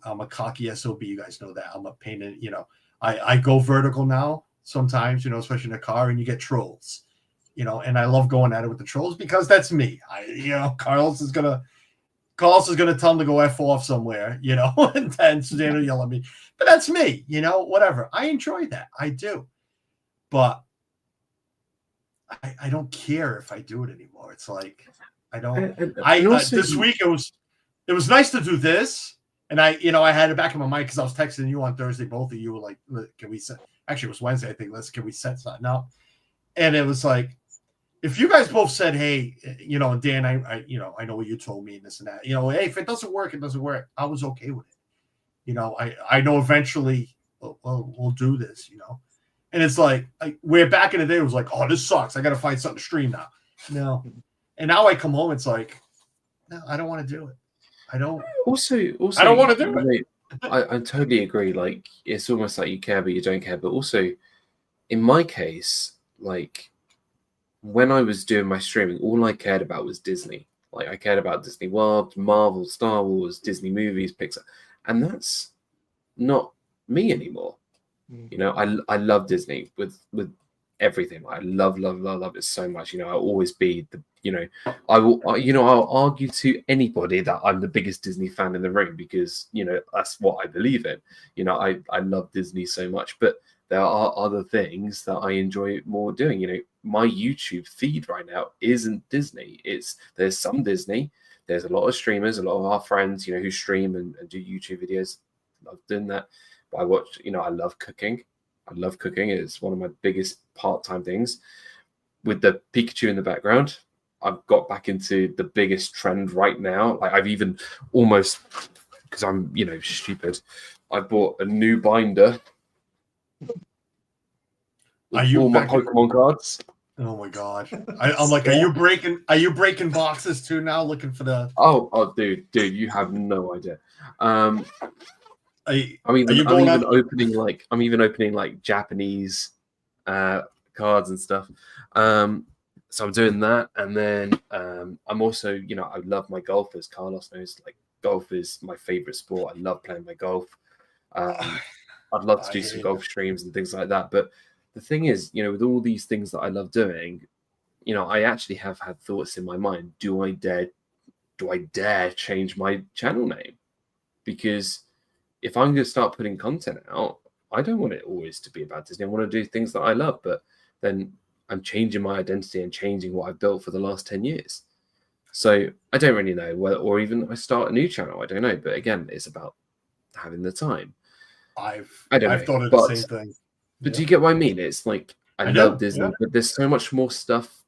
I'm a cocky SOB. You guys know that. I'm a pain in, I go vertical now sometimes, especially in a car, and you get trolls, and I love going at it with the trolls because that's me. Carlos is going to tell him to go F off somewhere, and then Suzanne will yell at me. But that's me, whatever. I enjoy that. I do. But I don't care if I do it anymore. It's like, I don't. This week it was nice to do this. And I had it back in my mind because I was texting you on Thursday. Both of you were like, can we set? Actually, it was Wednesday. I think. Can we set something up? And it was like, if you guys both said, hey, and Dan, I know what you told me and this and that. Hey, if it doesn't work, it doesn't work. I was okay with it. I know eventually we'll do this. And it's like where back in the day it was like, oh, this sucks. I got to find something to stream now. No, and now I come home. It's like, no, I don't want to do it. I don't. Also, I don't want to do it. I totally agree. Like, it's almost like you care, but you don't care. But also, in my case, like, when I was doing my streaming, all I cared about was Disney. Like, I cared about Disney World, Marvel, Star Wars, Disney movies, Pixar, and that's not me anymore. I love Disney with everything. I love it so much. I'll always be the. I'll argue to anybody that I'm the biggest Disney fan in the room because, that's what I believe in. I love Disney so much, but there are other things that I enjoy more doing. my YouTube feed right now isn't Disney. There's some Disney. There's a lot of streamers, a lot of our friends, you know, who stream and do YouTube videos. Love doing that. But I watch, you know, I love cooking. I love cooking. It's one of my biggest part-time things. With the Pikachu in the background, I've got back into the biggest trend right now. Like I've even almost, because I'm, you know, stupid, I bought a new binder Are you all my back in- Pokemon cards. Oh my god! I'm like, are you breaking boxes too now, looking for the? Oh, dude, you have no idea. I'm even opening like Japanese cards and stuff. So I'm doing that, and then I'm also, you know, I love my golf, as Carlos knows. Like golf is my favorite sport. I love playing my golf. I'd love to do some golf streams and things like that. But the thing is, you know, with all these things that I love doing, you know, I actually have had thoughts in my mind. Do I dare change my channel name? Because if I'm going to start putting content out, I don't want it always to be about Disney. I want to do things that I love, but then I'm changing my identity and changing what I've built for the last 10 years. So I don't really know whether, or even I start a new channel. I don't know. But again, it's about having the time. I've thought of the same thing. But do you get what I mean? It's like I love Disney, but there's so much more stuff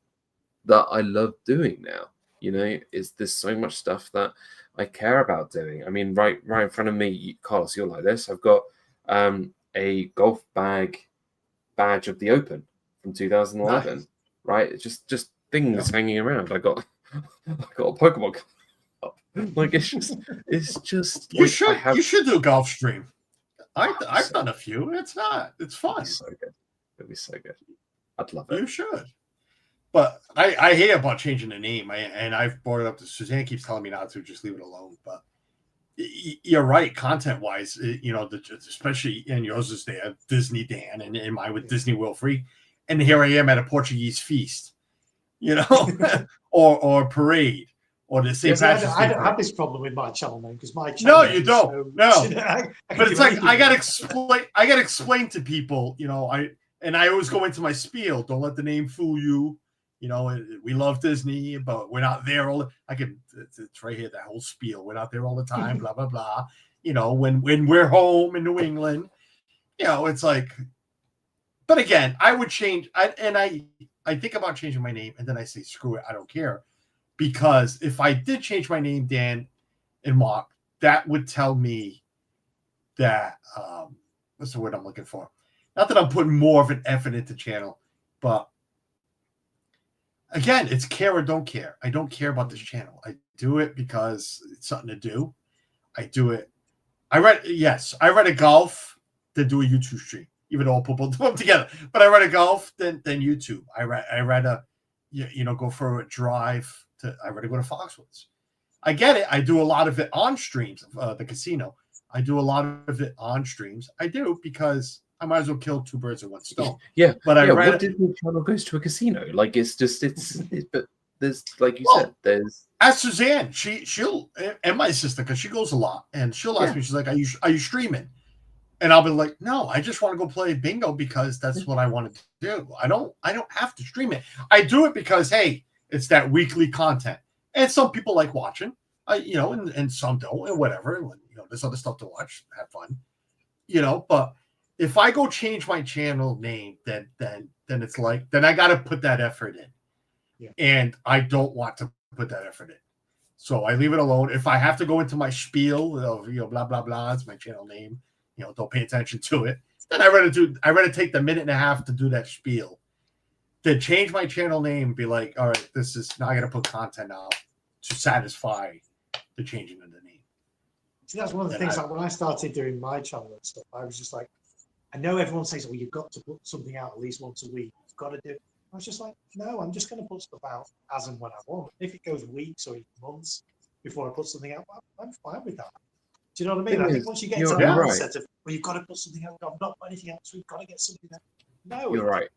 that I love doing now. You know, there's so much stuff that I care about doing. I mean, right in front of me, Carlos, you're like this. I've got a golf badge of the Open from 2011. Nice. Right? It's just things hanging around. I got a Pokemon cup. Like it's just you should do a golf stream. I've done a few. It's fun. It'd be so good. I'd love it. You should. But I hate about changing the name. And I've brought it up to Suzanne. Keeps telling me not to, just leave it alone. But you're right, content wise, you know, especially in yours is there, Disney Dan, and in mine with Disney World Free. And here I am at a Portuguese feast, you know, or parade. Or the St. Patrick's I don't have this problem with my channel name because my channel. No, you don't. No, but it's like I gotta explain to people. You know, I always go into my spiel. Don't let the name fool you. You know, we love Disney, but we're not there all. It's right here. That whole spiel. We're not there all the time. Blah blah blah. You know, when we're home in New England, you know, it's like. But again, I would change. I think about changing my name, and then I say, screw it. I don't care. Because if I did change my name, Dan and Mark, that would tell me that what's the word I'm looking for? Not that I'm putting more of an effort into channel, but again, it's care or don't care. I don't care about this channel. I do it because it's something to do. I do it. I read a golf, then do a YouTube stream, even though I'll put both of them together. But I read a golf, then YouTube. I read a go for a drive. I rather go to Foxwoods. I get it. I do a lot of it on streams, the casino. I do a lot of it on streams. I do because I might as well kill two birds with one stone. Yeah, but what Disney Channel goes to a casino? Like but there's like you said, there's. Ask Suzanne. She'll and my sister because she goes a lot, and she'll ask me. She's like, "Are you streaming?" And I'll be like, "No, I just want to go play bingo because that's what I want to do. I don't have to stream it. I do it because hey." It's that weekly content, and some people like watching, you know, and some don't, and whatever. You know, there's other stuff to watch, have fun, you know. But if I go change my channel name, then it's like then I got to put that effort in, and I don't want to put that effort in, so I leave it alone. If I have to go into my spiel of blah blah blah, it's my channel name, don't pay attention to it. Then I rather take the minute and a half to do that spiel. To change my channel name, be like, all right, this is now I got to put content out to satisfy the changing of the name. See, that's one of the things. Like when I started doing my channel and stuff, I was just like, I know everyone says, "Well, you've got to put something out at least once a week. You've got to do." I was just like, no, I'm just going to put stuff out as and when I want. If it goes weeks or even months before I put something out, I'm fine with that. Do you know what I mean? I think once you get into that mindset of, well, you've got to put something out. I've not put anything out, so we've got to get something out. No, you're right.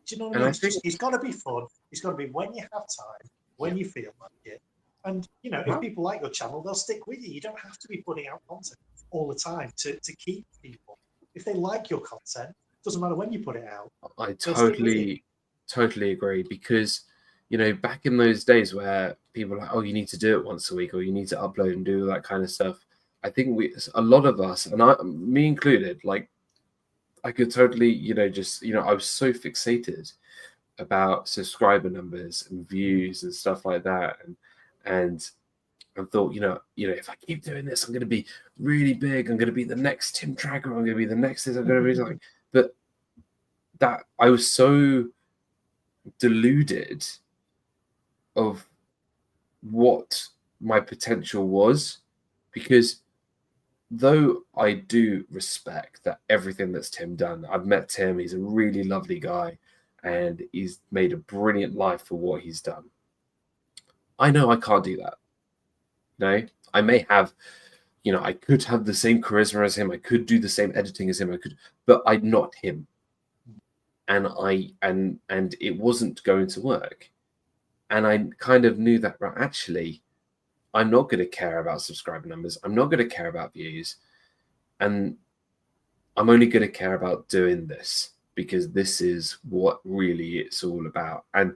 Do you know what I mean? It's got to be fun. It's got to be when you have time, when you feel like it. And, if people like your channel, they'll stick with you. You don't have to be putting out content all the time to keep people. If they like your content, it doesn't matter when you put it out. I totally totally agree, because back in those days where people were like, oh, you need to do it once a week, or you need to upload and do all that kind of stuff. I think a lot of us, and me included, like, I could totally, I was so fixated about subscriber numbers and views and stuff like that, and I thought, if I keep doing this, I'm going to be really big. I'm going to be the next Tim Tracker. I'm going to be the next this. I'm going to be like, but that I was so deluded of what my potential was, because though I do respect that everything that's Tim done, I've met Tim, he's a really lovely guy, and he's made a brilliant life for what he's done. I know I can't do that. No, I may have, I could have the same charisma as him. I could do the same editing as him. But I'm not him. And and it wasn't going to work. And I kind of knew that, right, actually, I'm not going to care about subscriber numbers. I'm not going to care about views. And I'm only going to care about doing this, because this is what really it's all about. And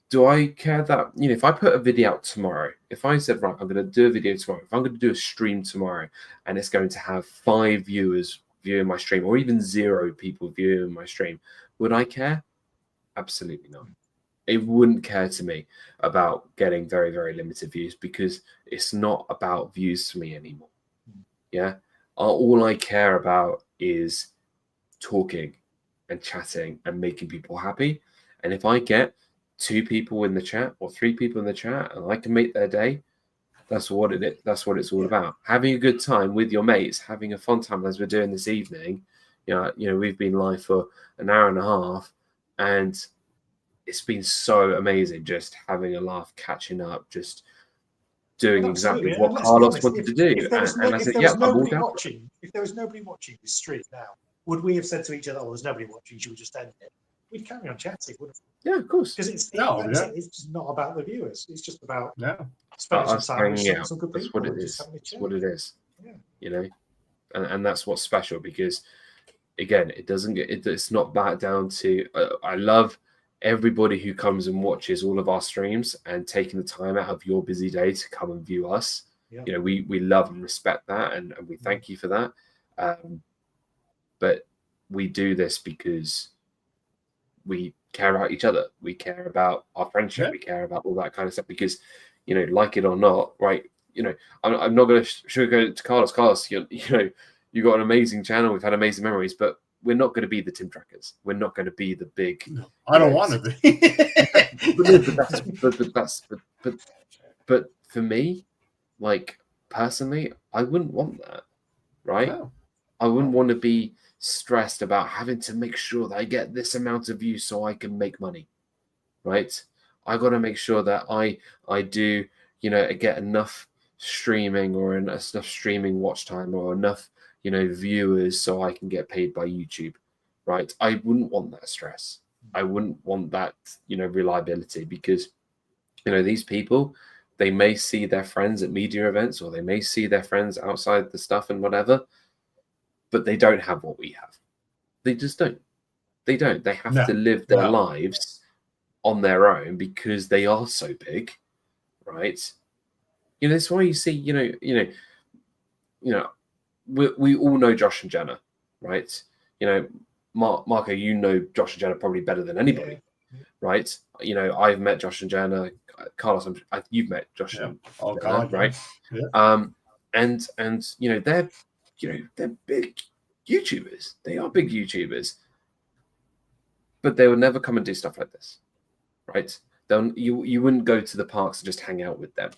do I care that, if I put a video out tomorrow, if I said, right, I'm going to do a video tomorrow, if I'm going to do a stream tomorrow, and it's going to have 5 viewers viewing my stream, or even 0 people viewing my stream, would I care? Absolutely not. It wouldn't care to me about getting very, very limited views, because it's not about views for me anymore. Yeah. All I care about is talking and chatting and making people happy. And if I get 2 people in the chat or 3 people in the chat and I can make their day, that's what it is. That's what it's all about. Having a good time with your mates, having a fun time, as we're doing this evening. We've been live for an hour and a half, and it's been so amazing just having a laugh, catching up, just doing exactly what Carlos wanted to do. If there was nobody watching this stream now, would we have said to each other, "Oh, there's nobody watching, should we just end it?" We'd carry on chatting, wouldn't we? Yeah, of course. Because it's just not about the viewers. It's just about spending some time with some good people. That's what it is. That's what it is. Yeah. And that's what's special, because again, it's not back down to. I love everybody who comes and watches all of our streams and taking the time out of your busy day to come and view us. Yeah. We love and respect that, and we thank you for that. But we do this because we care about each other. We care about our friendship. Yeah. We care about all that kind of stuff, because, like it or not, right? I'm not going to sugarcoat it to Carlos. Carlos, you got an amazing channel. We've had amazing memories, but we're not going to be the Tim Trackers. We're not going to be the big. No, I don't want to be. but for me, like, personally, I wouldn't want that, right? No. I wouldn't want to be stressed about having to make sure that I get this amount of views so I can make money, right? I got to make sure that I do, get enough streaming or enough streaming watch time or enough, viewers so I can get paid by YouTube, right? I wouldn't want that stress. I wouldn't want that, reliability, because, these people, they may see their friends at media events, or they may see their friends outside the stuff and whatever, but they don't have what we have. They just don't. They don't. They have to live their lives on their own, because they are so big, right? That's why you see, we all know Josh and Jenna, right? Marco, Josh and Jenna probably better than anybody, right? I've met Josh and Jenna. Carlos, you've met Josh and Jenna, right? Yeah. And they're big YouTubers. They are big YouTubers, but they would never come and do stuff like this, right? You wouldn't go to the parks and just hang out with them,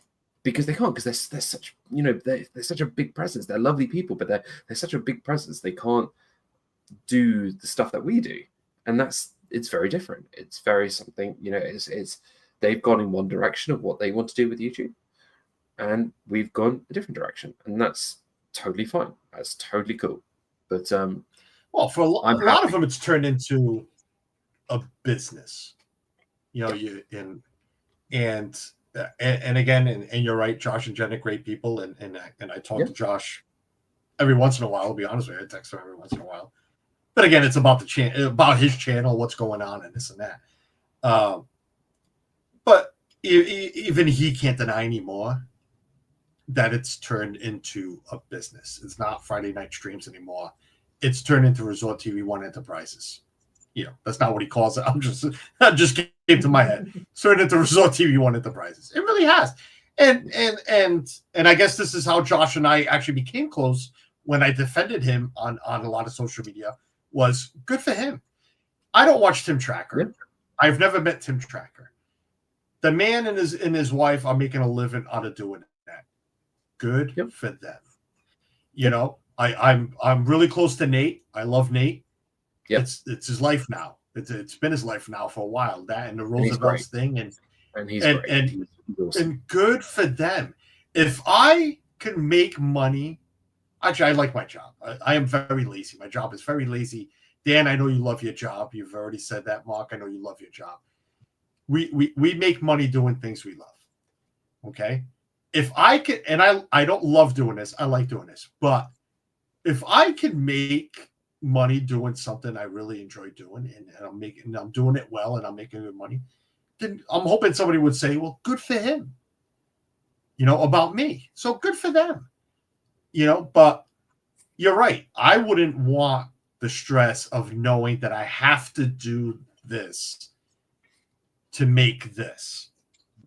because they can't, because they're such, they're such a big presence. They're lovely people, but they're such a big presence. They can't do the stuff that we do, and it's very different. It's very something, it's they've gone in one direction of what they want to do with YouTube, and we've gone a different direction, and that's totally fine. That's totally cool. But for a lot of them, it's turned into a business. And again, and you're right, Josh and Jenna, great people, and I talk to Josh every once in a while. I'll be honest with you, I text him every once in a while. But again, it's about about his channel, what's going on, and this and that. But even he can't deny anymore that it's turned into a business. It's not Friday night streams anymore. It's turned into Resort TV One Enterprises. That's not what he calls it. I just came to my head. It's turned into Resort TV One Enterprises. It really has. And I guess this is how Josh and I actually became close when I defended him on a lot of social media. Was good for him. I don't watch Tim Tracker. Yep. I've never met Tim Tracker. The man and his wife are making a living out of doing that. Good for them. I'm really close to Nate. I love Nate. Yep. It's his life now. It's been his life now for a while. That and the Roosevelt's thing, and he's great. And awesome. And good for them. If I can make money, actually, I like my job. I am very lazy. My job is very lazy. Dan, I know you love your job. You've already said that, Mark. I know you love your job. We make money doing things we love. Okay. If I can, and I don't love doing this. I like doing this, but if I can make money doing something I really enjoy doing, and I'm doing it well, and I'm making good money, then I'm hoping somebody would say, well, good for him, about me. So good for them, but you're right. I wouldn't want the stress of knowing that I have to do this to make this.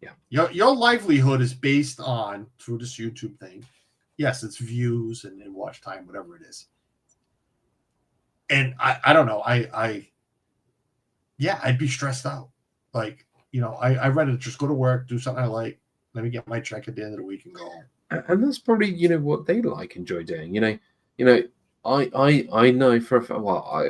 Yeah. Your livelihood is based on, through this YouTube thing. Yes, it's views and watch time, whatever it is. And I don't know. I'd be stressed out. Like, I'd rather just go to work, do something I like, let me get my check at the end of the week and go home. And that's probably, what they enjoy doing. I know for a fact,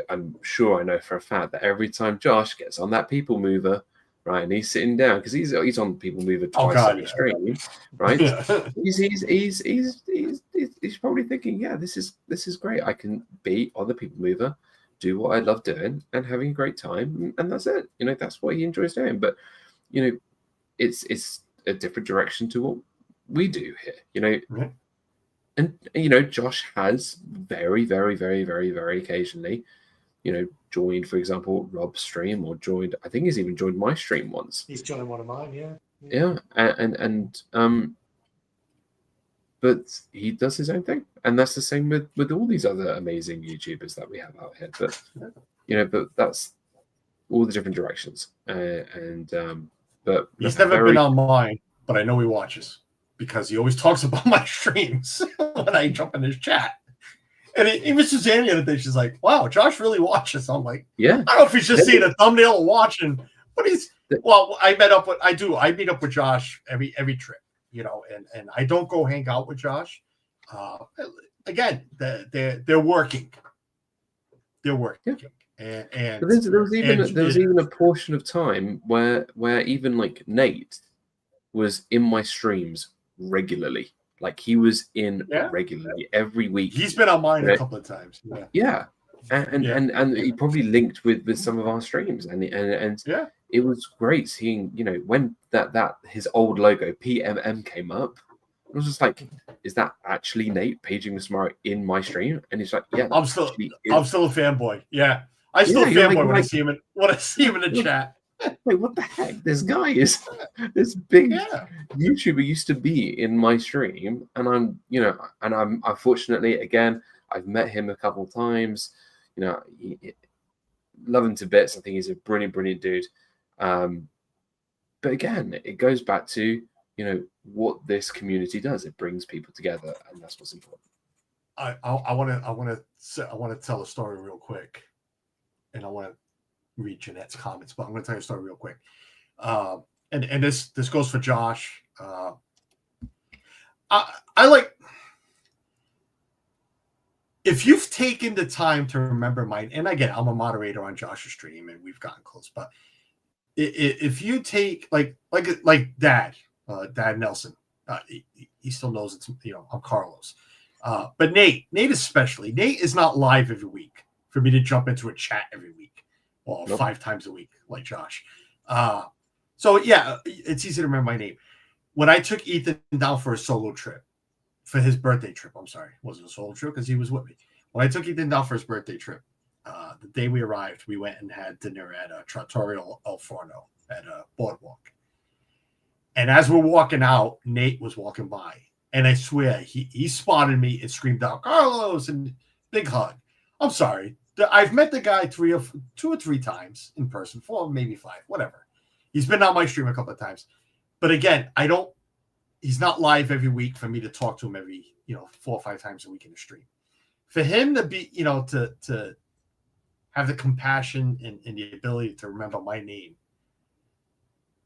I'm sure I know for a fact that every time Josh gets on that People Mover, right, and he's sitting down because he's on People Mover twice every stream, right? He's probably thinking, yeah, this is great. I can be on the People Mover, do what I love doing, and having a great time, and that's it. That's what he enjoys doing. But it's a different direction to what we do here. Right. And Josh has very, very, very, very, very occasionally, joined, for example, Rob's stream, or joined. I think he's even joined my stream once. He's joined one of mine, yeah. Yeah, and but he does his own thing, and that's the same with all these other amazing YouTubers that we have out here. But but that's all the different directions, but he's never been on mine, but I know he watches, because he always talks about my streams when I jump in his chat. And even Suzanne the other day, she's like, wow, Josh really watches. I'm like, yeah. I don't know if he's just seeing a thumbnail and watching, but I meet up with Josh every trip, and I don't go hang out with Josh. Again, they're working. They're working. Yeah. And there was even a portion of time where even like Nate was in my streams regularly. Like, he was in regularly every week. He's been on mine a couple of times. Yeah. And he probably linked with some of our streams, and it was great seeing, when that his old logo PMM came up. I was just like, is that actually Nate paging with Samara in my stream? And he's like, yeah, I'm still a fanboy. Yeah. I still fanboy when I see him in the chat. Wait, what the heck? This guy is this big YouTuber used to be in my stream, and I'm unfortunately, again, I've met him a couple of times. Love him to bits. I think he's a brilliant dude. But again, it goes back to what this community does. It brings people together, and that's what's important. I want to tell a story real quick, and I want to read Jeanette's comments, but I'm going to tell you a story real quick. And this goes for Josh. I like, if you've taken the time to remember mine, and again, I'm a moderator on Josh's stream, and we've gotten close, but if you take like Dad Nelson, he still knows it's I'm Carlos, but Nate especially. Nate is not live every week for me to jump into a chat every week. Well, 5 times a week, like Josh. So yeah, it's easy to remember my name. When I took Ethan down for a solo trip, for his birthday trip, I'm sorry, it wasn't a solo trip because he was with me. When I took Ethan down for his birthday trip, the day we arrived, we went and had dinner at a Trattoria El Forno at a boardwalk. And as we're walking out, Nate was walking by. And I swear, he spotted me and screamed out, Carlos, and big hug. I'm sorry. I've met the guy 2 or 3 times in person, 4, maybe 5, whatever. He's been on my stream a couple of times. But again, he's not live every week for me to talk to him every, 4 or 5 times a week in the stream. For him to be, to have the compassion and the ability to remember my name,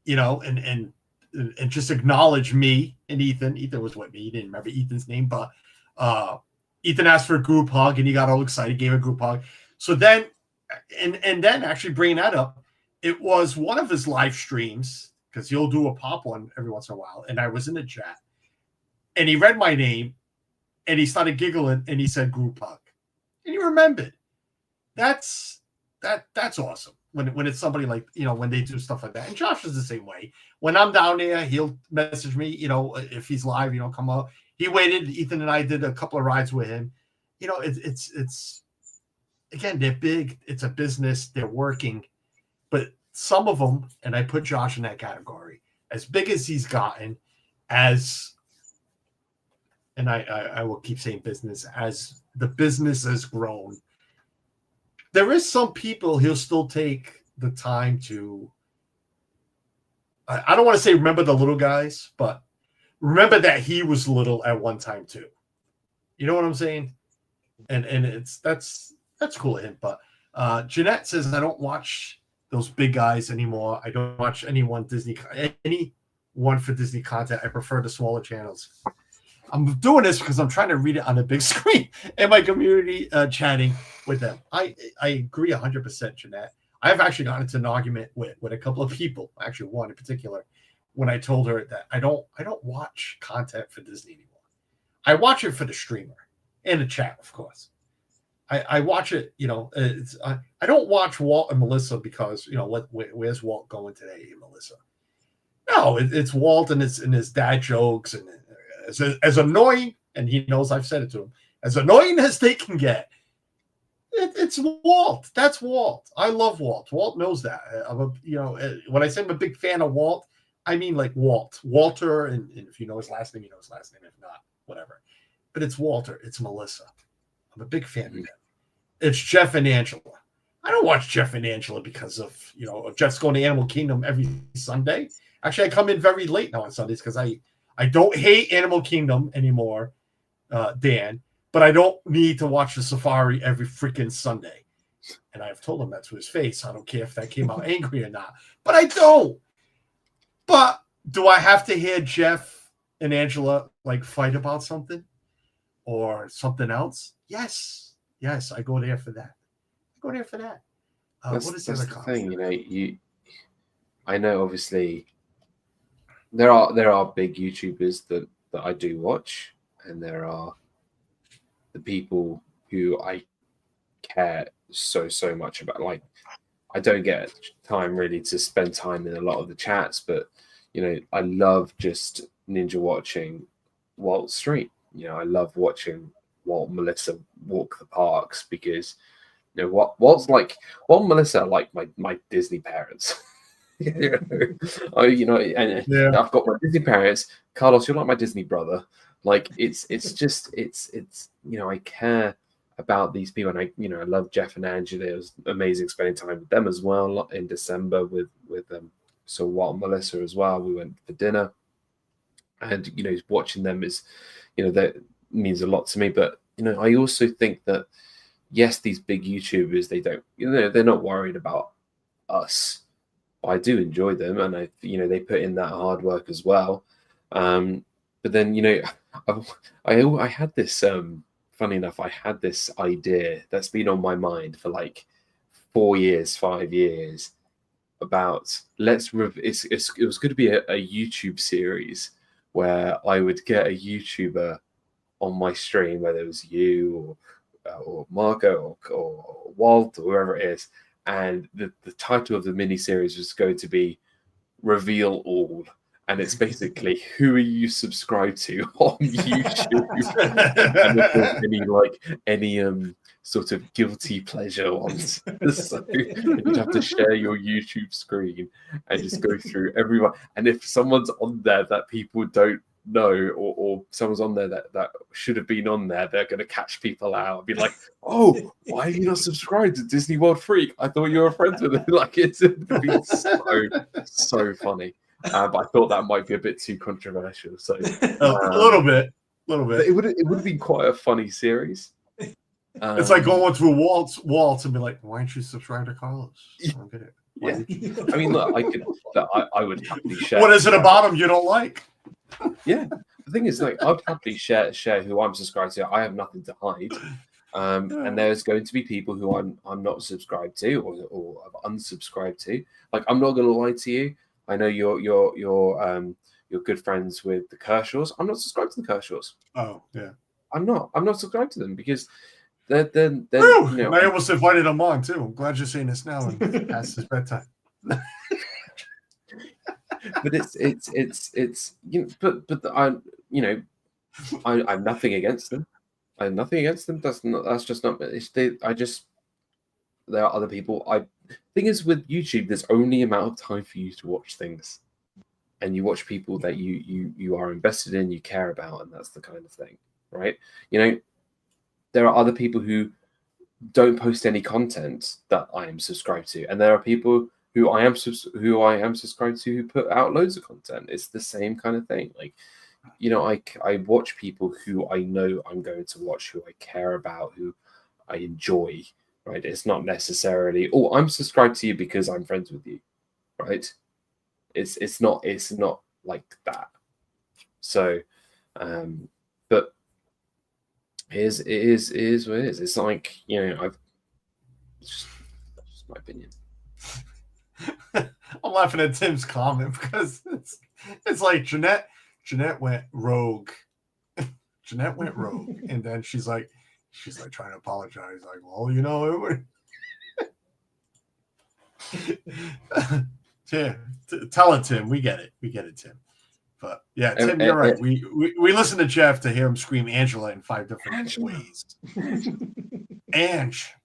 and just acknowledge me and Ethan. Ethan was with me. He didn't remember Ethan's name, but Ethan asked for a group hug and he got all excited, gave a group hug. So then, and then actually bringing that up, it was one of his live streams, because he'll do a pop one every once in a while. And I was in the chat and he read my name and he started giggling and he said group hug. And he remembered. That's awesome. When it's somebody like, when they do stuff like that. And Josh is the same way. When I'm down there, he'll message me, if he's live, come out. He waited. Ethan and I did a couple of rides with him. It's again, they're big. It's a business. They're working. But some of them, and I put Josh in that category, as big as he's gotten, and I will keep saying business, as the business has grown, there is some people he'll still take the time to, I don't want to say remember the little guys, but remember that he was little at one time too. You know what I'm saying? And that's cool of him. But Jeanette says, I don't watch those big guys anymore. I don't watch anyone for Disney content. I prefer the smaller channels. I'm doing this because I'm trying to read it on a big screen in my community, chatting with them. I agree 100%, Jeanette. I've actually gotten into an argument with a couple of people, actually one in particular, when I told her that I don't watch content for Disney anymore. I watch it for the streamer and the chat, of course. I watch it, I don't watch Walt and Melissa because, where's Walt going today, Melissa? No, it's Walt and his dad jokes, and as annoying, and he knows I've said it to him, as annoying as they can get, it's Walt. That's Walt. I love Walt. Walt knows that. When I say I'm a big fan of Walt, I mean like Walter, and if you know his last name, you know his last name. If not, whatever. But it's Walter. It's Melissa. I'm a big fan of them. It's Jeff and Angela. I don't watch Jeff and Angela because of, Jeff's going to Animal Kingdom every Sunday. Actually, I come in very late now on Sundays because I don't hate Animal Kingdom anymore, Dan, but I don't need to watch the safari every freaking Sunday. And I've told him that to his face. I don't care if that came out angry or not, but I don't. But do I have to hear Jeff and Angela fight about something or something else? Yes, I go there for that. What is the other thing? I know obviously there are big YouTubers that I do watch, and there are the people who I care so much about. Like, I don't get time really to spend time in a lot of the chats, but I love just ninja watching Walt stream. I love watching Walt and Melissa walk the parks because Walt and Melissa are like my Disney parents. And I've got my Disney parents. Carlos, you're like my Disney brother. Like it's I care about these people, and I love Jeff and Angela. It was amazing spending time with them as well in December with them. So Walt and Melissa as well. We went for dinner, and watching them is that means a lot to me. But I also think that yes, these big YouTubers, they don't they're not worried about us. I do enjoy them, and they put in that hard work as well. But then I had this funny enough, I had this idea that's been on my mind for 4 years, 5 years about it was going to be a YouTube series where I would get a YouTuber on my stream, whether it was you or Marco or Walt or whoever it is. And the title of the mini series was going to be Reveal All. and it's basically who are you subscribed to on YouTube, and if there's any sort of guilty pleasure ones. So you'd have to share your YouTube screen and just go through everyone. And if someone's on there that people don't know, or someone's on there that should have been on there, they're going to catch people out and be like, oh, why are you not subscribed to Disney World Freak? I thought you were friends with it. Like, it's been so funny. But I thought that might be a bit too controversial. So a little bit. It would have been quite a funny series. It's like going through Waltz and be like, why don't you subscribe to Carlos? I don't get it. Yeah. I mean, look, I would happily share. What is it about him you don't like? Yeah. The thing is, like, I'd happily share who I'm subscribed to. I have nothing to hide. And there's going to be people who I'm not subscribed to or I've unsubscribed to. Like, I'm not going to lie to you. I know you're good friends with the Kershaws. I'm not subscribed to the Kershaws. Oh, yeah. I'm not subscribed to them because they're I almost invited him on too. I'm glad you're saying this now and past his bedtime. But it's I have nothing against them. I have nothing against them. That's just not. There are other people. Thing is, with YouTube, there's only amount of time for you to watch things, and you watch people that you are invested in, you care about, and that's the kind of thing, right? There are other people who don't post any content that I am subscribed to, and there are people who I am subscribed to who put out loads of content. It's the same kind of thing. Like, I watch people who I know I'm going to watch, who I care about, who I enjoy. Right? It's not necessarily, oh, I'm subscribed to you because I'm friends with you, right? It's not like that. So, but it is what it is. It's like, it's just my opinion. I'm laughing at Tim's comment because it's like Jeanette went rogue. Jeanette went rogue, and then she's like trying to apologize, like, well, Tim, tell it, Tim. We get it, Tim. But yeah, Tim, you're right. We listen to Jeff to hear him scream Angela in 5 different ways. Ange,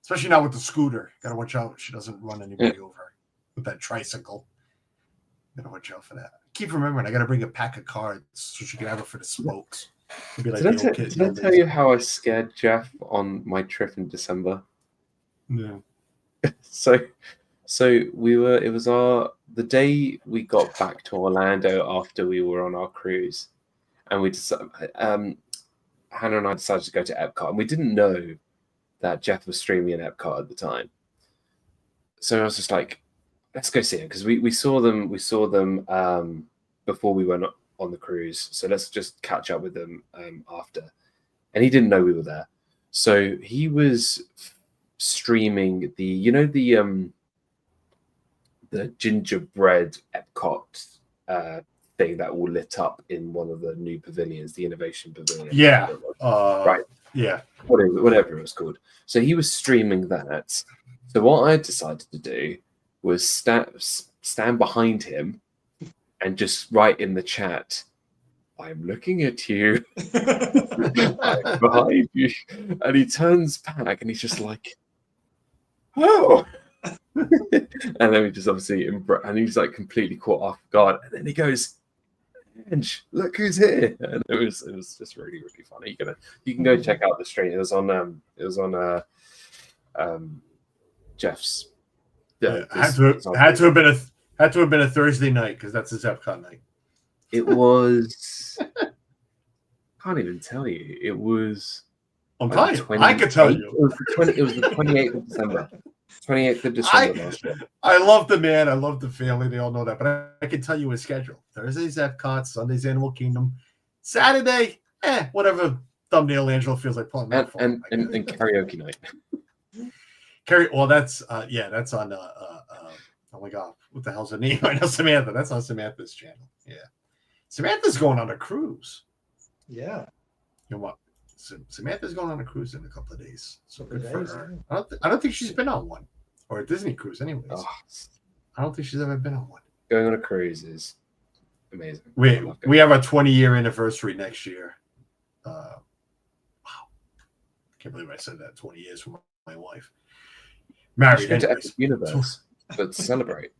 especially now with the scooter. Gotta watch out she doesn't run anybody over with that tricycle. Gotta watch out for that. Keep remembering, I gotta bring a pack of cards so she can have it for the spokes. Like did I tell you how I scared Jeff on my trip in December? No. So it was the day we got back to Orlando after we were on our cruise, and we decided, Hannah and I decided to go to Epcot, and we didn't know that Jeff was streaming in Epcot at the time. So I was just like, let's go see him, because we saw them before we went on the cruise, so let's just catch up with them after. And he didn't know we were there, so he was streaming the gingerbread Epcot thing that all lit up in one of the new pavilions, the Innovation Pavilion. Yeah, right. Yeah, whatever it was called. So he was streaming that. So what I decided to do was stand behind him and just write in the chat, I'm looking at you. I'm behind you. And he turns back and he's just like, oh. And then we just obviously, and he's like completely caught off guard. And then he goes, Ange, look who's here. And it was just really, really funny. You can go check out the stream. It was on Jeff's. Had to have been a Thursday night, because that's his Epcot night. It was. Can't even tell you. It was. I'm telling you. I could tell you. It was the 28th of December. 28th of December last year. I love the man. I love the family. They all know that. But I can tell you his schedule. Thursday's Epcot. Sunday's Animal Kingdom. Saturday, whatever thumbnail Angela feels like pulling that and karaoke night. Well, that's on oh my god, what the hell's her name? I know Samantha. That's on Samantha's channel. Yeah, Samantha's going on a cruise. Yeah, you know what? Samantha's going on a cruise in a couple of days. So good for her. I don't think she's been on one, or a Disney cruise, anyways. Oh. I don't think she's ever been on one. Going on a cruise is amazing. We have our 20-year anniversary next year. Wow, can't believe I said that. 20 years from my wife. Married, anyways. Universe, but to celebrate.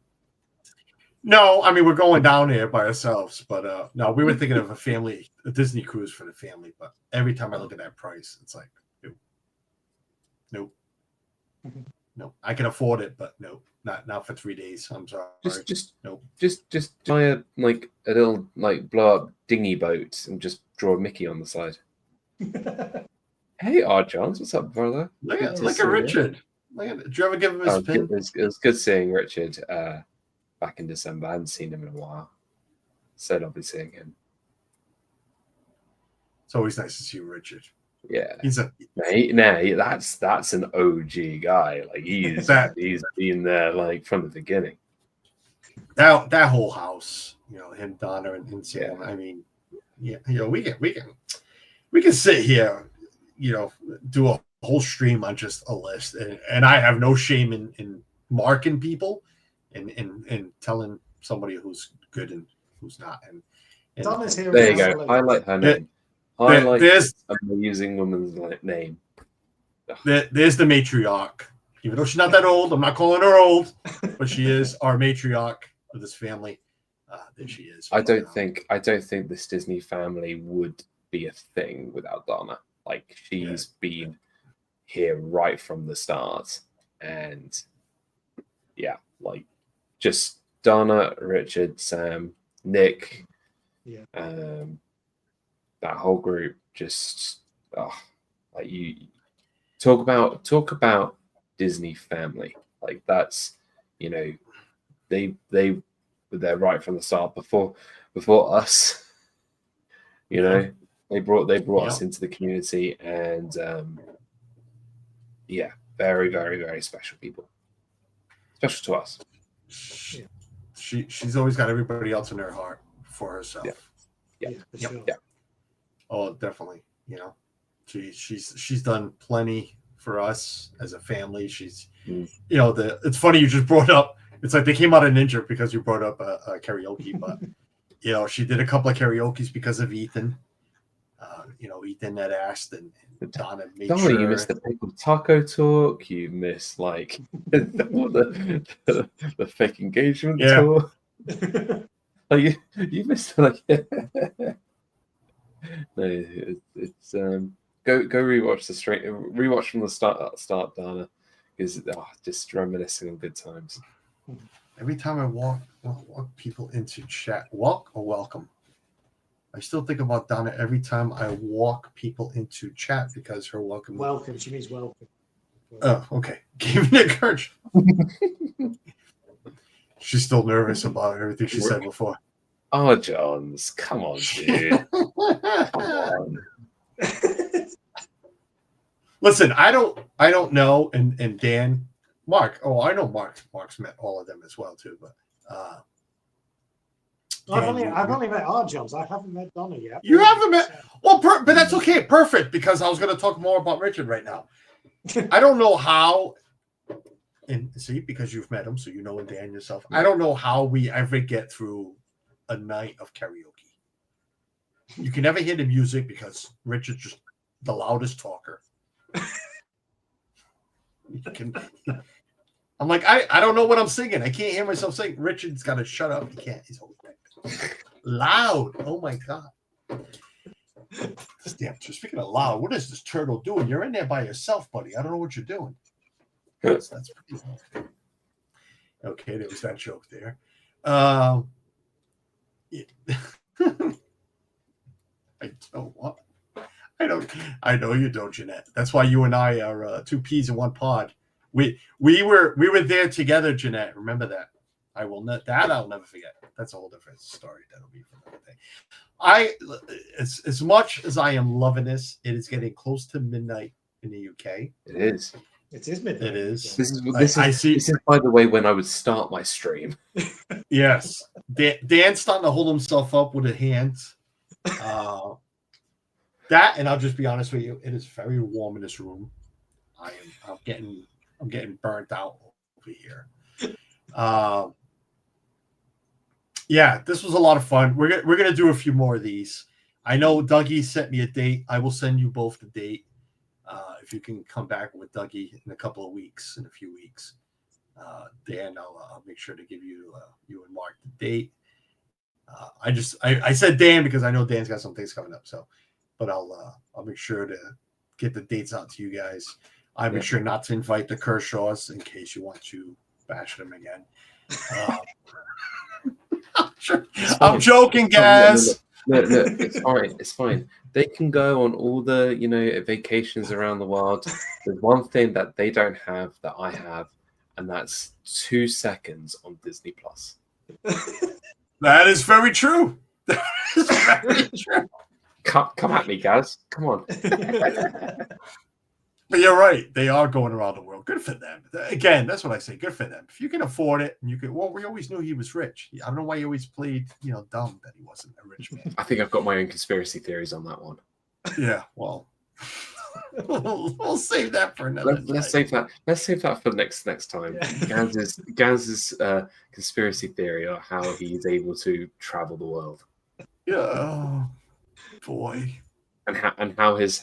No, I mean we're going down there by ourselves, but no, we were thinking of a Disney cruise for the family. But every time I look at that price, it's like, nope. I can afford it, but no, not for 3 days. I'm sorry. Nope. Just buy a little blow up dinghy boat and just draw a Mickey on the side. Hey, Johns, what's up, brother? Look at Richard. Did you ever give him his pin? It was good seeing Richard back in December. I hadn't seen him in a while. So lovely seeing him. It's always nice to see Richard. Yeah, that's an OG guy. Like he's been there from the beginning. That whole house, him, Donna, and Sam. Yeah. I mean, we can sit here, do a whole stream on just a list, and I have no shame in marking people and telling somebody who's good and who's not. And Donna's here. There you go. Highlight her name. There's amazing woman's name. There's the matriarch. Even though she's not that old, I'm not calling her old, but she is our matriarch of this family. That she is. I don't think this Disney family would be a thing without Donna. Like she's been here right from the start, and just Donna, Richard, Sam, Nick, that whole group. Just you talk about Disney family. Like that's they were there right from the start before us. They brought us into the community, and very, very, very special people. Special to us. She's always got everybody else in her heart for herself. Yeah. Oh, definitely. She's done plenty for us as a family. She's it's funny you just brought up. It's like they came out of Ninja because you brought up a karaoke, but she did a couple of karaoke's because of Ethan. Ethan had asked, and Donna made sure. You missed the pickle taco talk. You missed the fake engagement tour. You missed No, it's go rewatch the stream. Rewatch from the start, Dana, because just reminiscing on good times. Every time I walk people into chat, walk or welcome. I still think about Donna every time I walk people into chat because her welcome. Welcome. She means welcome. Oh, okay. Give me the courage. She's still nervous about everything she said before. Oh, Johns, come on, dude. Come on. Listen, I don't know, and Dan, Mark. Oh, I know Mark's met all of them as well too, but. I've only met our Johns. I haven't met Donna yet. You haven't met? Well, but that's okay. Perfect, because I was going to talk more about Richard right now. I don't know how, and see, because you've met him, so you know, and Dan yourself. I don't know how we ever get through a night of karaoke. You can never hear the music because Richard's just the loudest talker. I'm like, I don't know what I'm singing. I can't hear myself sing. Richard's got to shut up. He can't. He's loud. Oh my God. Damn, speaking of loud, what is this turtle doing? You're in there by yourself, buddy. I don't know what you're doing. That's pretty okay. There was that joke there. I don't what. I know you don't, Jeanette. That's why you and I are two peas in one pod. We were there together, Jeanette. Remember that. I'll never forget. That's a whole different story. That'll be for another day. As much as I am loving this, it is getting close to midnight in the UK. It is. It is midnight. It is. This is, by the way, when I would start my stream. Yes. Dan's starting to hold himself up with a hand. That, and I'll just be honest with you, it is very warm in this room. I'm getting burnt out over here. Yeah, this was a lot of fun. We're gonna do a few more of these. I know Dougie sent me a date. I will send you both the date if you can come back with Dougie in a couple of weeks, in a few weeks. Dan, I'll make sure to give you you and Mark the date. I said Dan because I know Dan's got some things coming up. So, but I'll make sure to get the dates out to you guys. I make sure not to invite the Kershaws in case you want to bash them again. I'm joking, guys. No, it's fine. It's fine. They can go on all the, vacations around the world. There's one thing that they don't have that I have, and that's 2 seconds on Disney Plus. That is very true. That is very true. Come at me, guys. Come on. But you're right. They are going around the world. Good for them. Again, that's what I say. Good for them. If you can afford it, and you can. Well, we always knew he was rich. I don't know why he always played, dumb that he wasn't a rich man. I think I've got my own conspiracy theories on that one. Yeah. Well, we'll save that for another. Let's save that. Let's save that for next time. Yeah. Gaz's conspiracy theory on how he's able to travel the world. Yeah. Oh, boy. And how his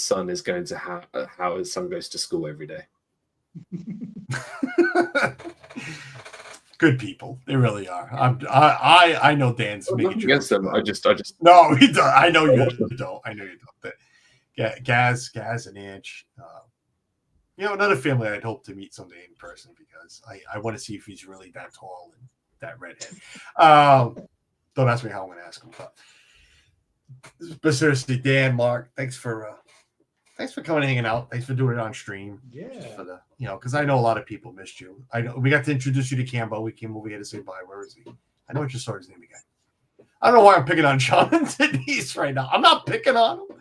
son is going to how his son goes to school every day. Good people, they really are. I know Dan's making against them. I just no, he does. I know you don't. I know you don't. But Gaz and Ange, another family I'd hope to meet someday in person because I want to see if he's really that tall and that redhead. Don't ask me how I'm going to ask him, but seriously, Dan, Mark, thanks for coming and hanging out. Thanks for doing it on stream. Yeah. For the because I know a lot of people missed you. I know we got to introduce you to Cambo. We came over here to say bye. Where is he? I know I just saw his name again. I don't know why I'm picking on John and Denise right now. I'm not picking on them.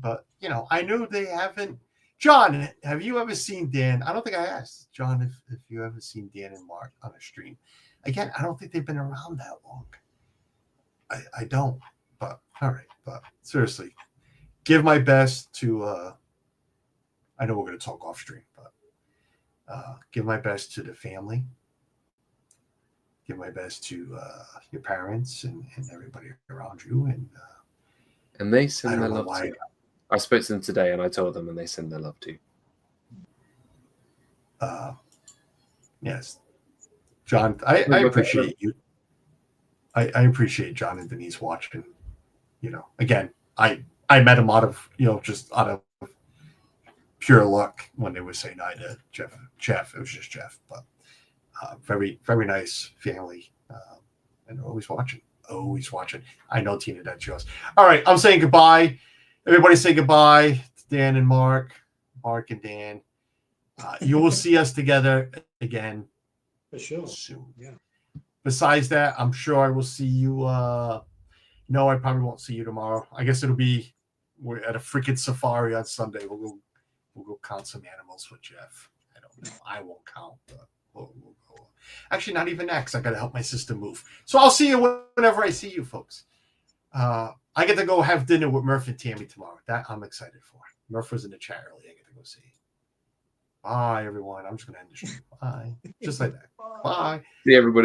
But I knew they haven't. John, have you ever seen Dan? I don't think I asked John if you ever seen Dan and Mark on a stream. Again, I don't think they've been around that long. I don't. But all right. But seriously, give my best to. I know we're going to talk off stream, but give my best to the family. Give my best to your parents and everybody around you, and they send their love to you. I spoke to them today, and I told them, and they send their love to you. Yes, John, I appreciate you. I appreciate John and Denise watching. Again, I met him out of just out of pure luck when they were saying hi to Jeff. It was just Jeff, but very, very nice family, and always watching. I know Tina, that's yours. All right, I'm saying goodbye. Everybody say goodbye to Dan and Mark and Dan. You will see us together again for sure soon. Yeah. Besides that, I'm sure I will see you. No, I probably won't see you tomorrow. I guess we're at a freaking safari on Sunday. We'll go count some animals with Jeff. I don't know. I won't count, but we'll go. Actually, not even that because I got to help my sister move. So I'll see you whenever I see you, folks. I get to go have dinner with Murph and Tammy tomorrow. That I'm excited for. Murph was in the chat earlier. I get to go see. Bye, everyone. I'm just going to end the stream. Bye. Just like that. Bye. See everybody.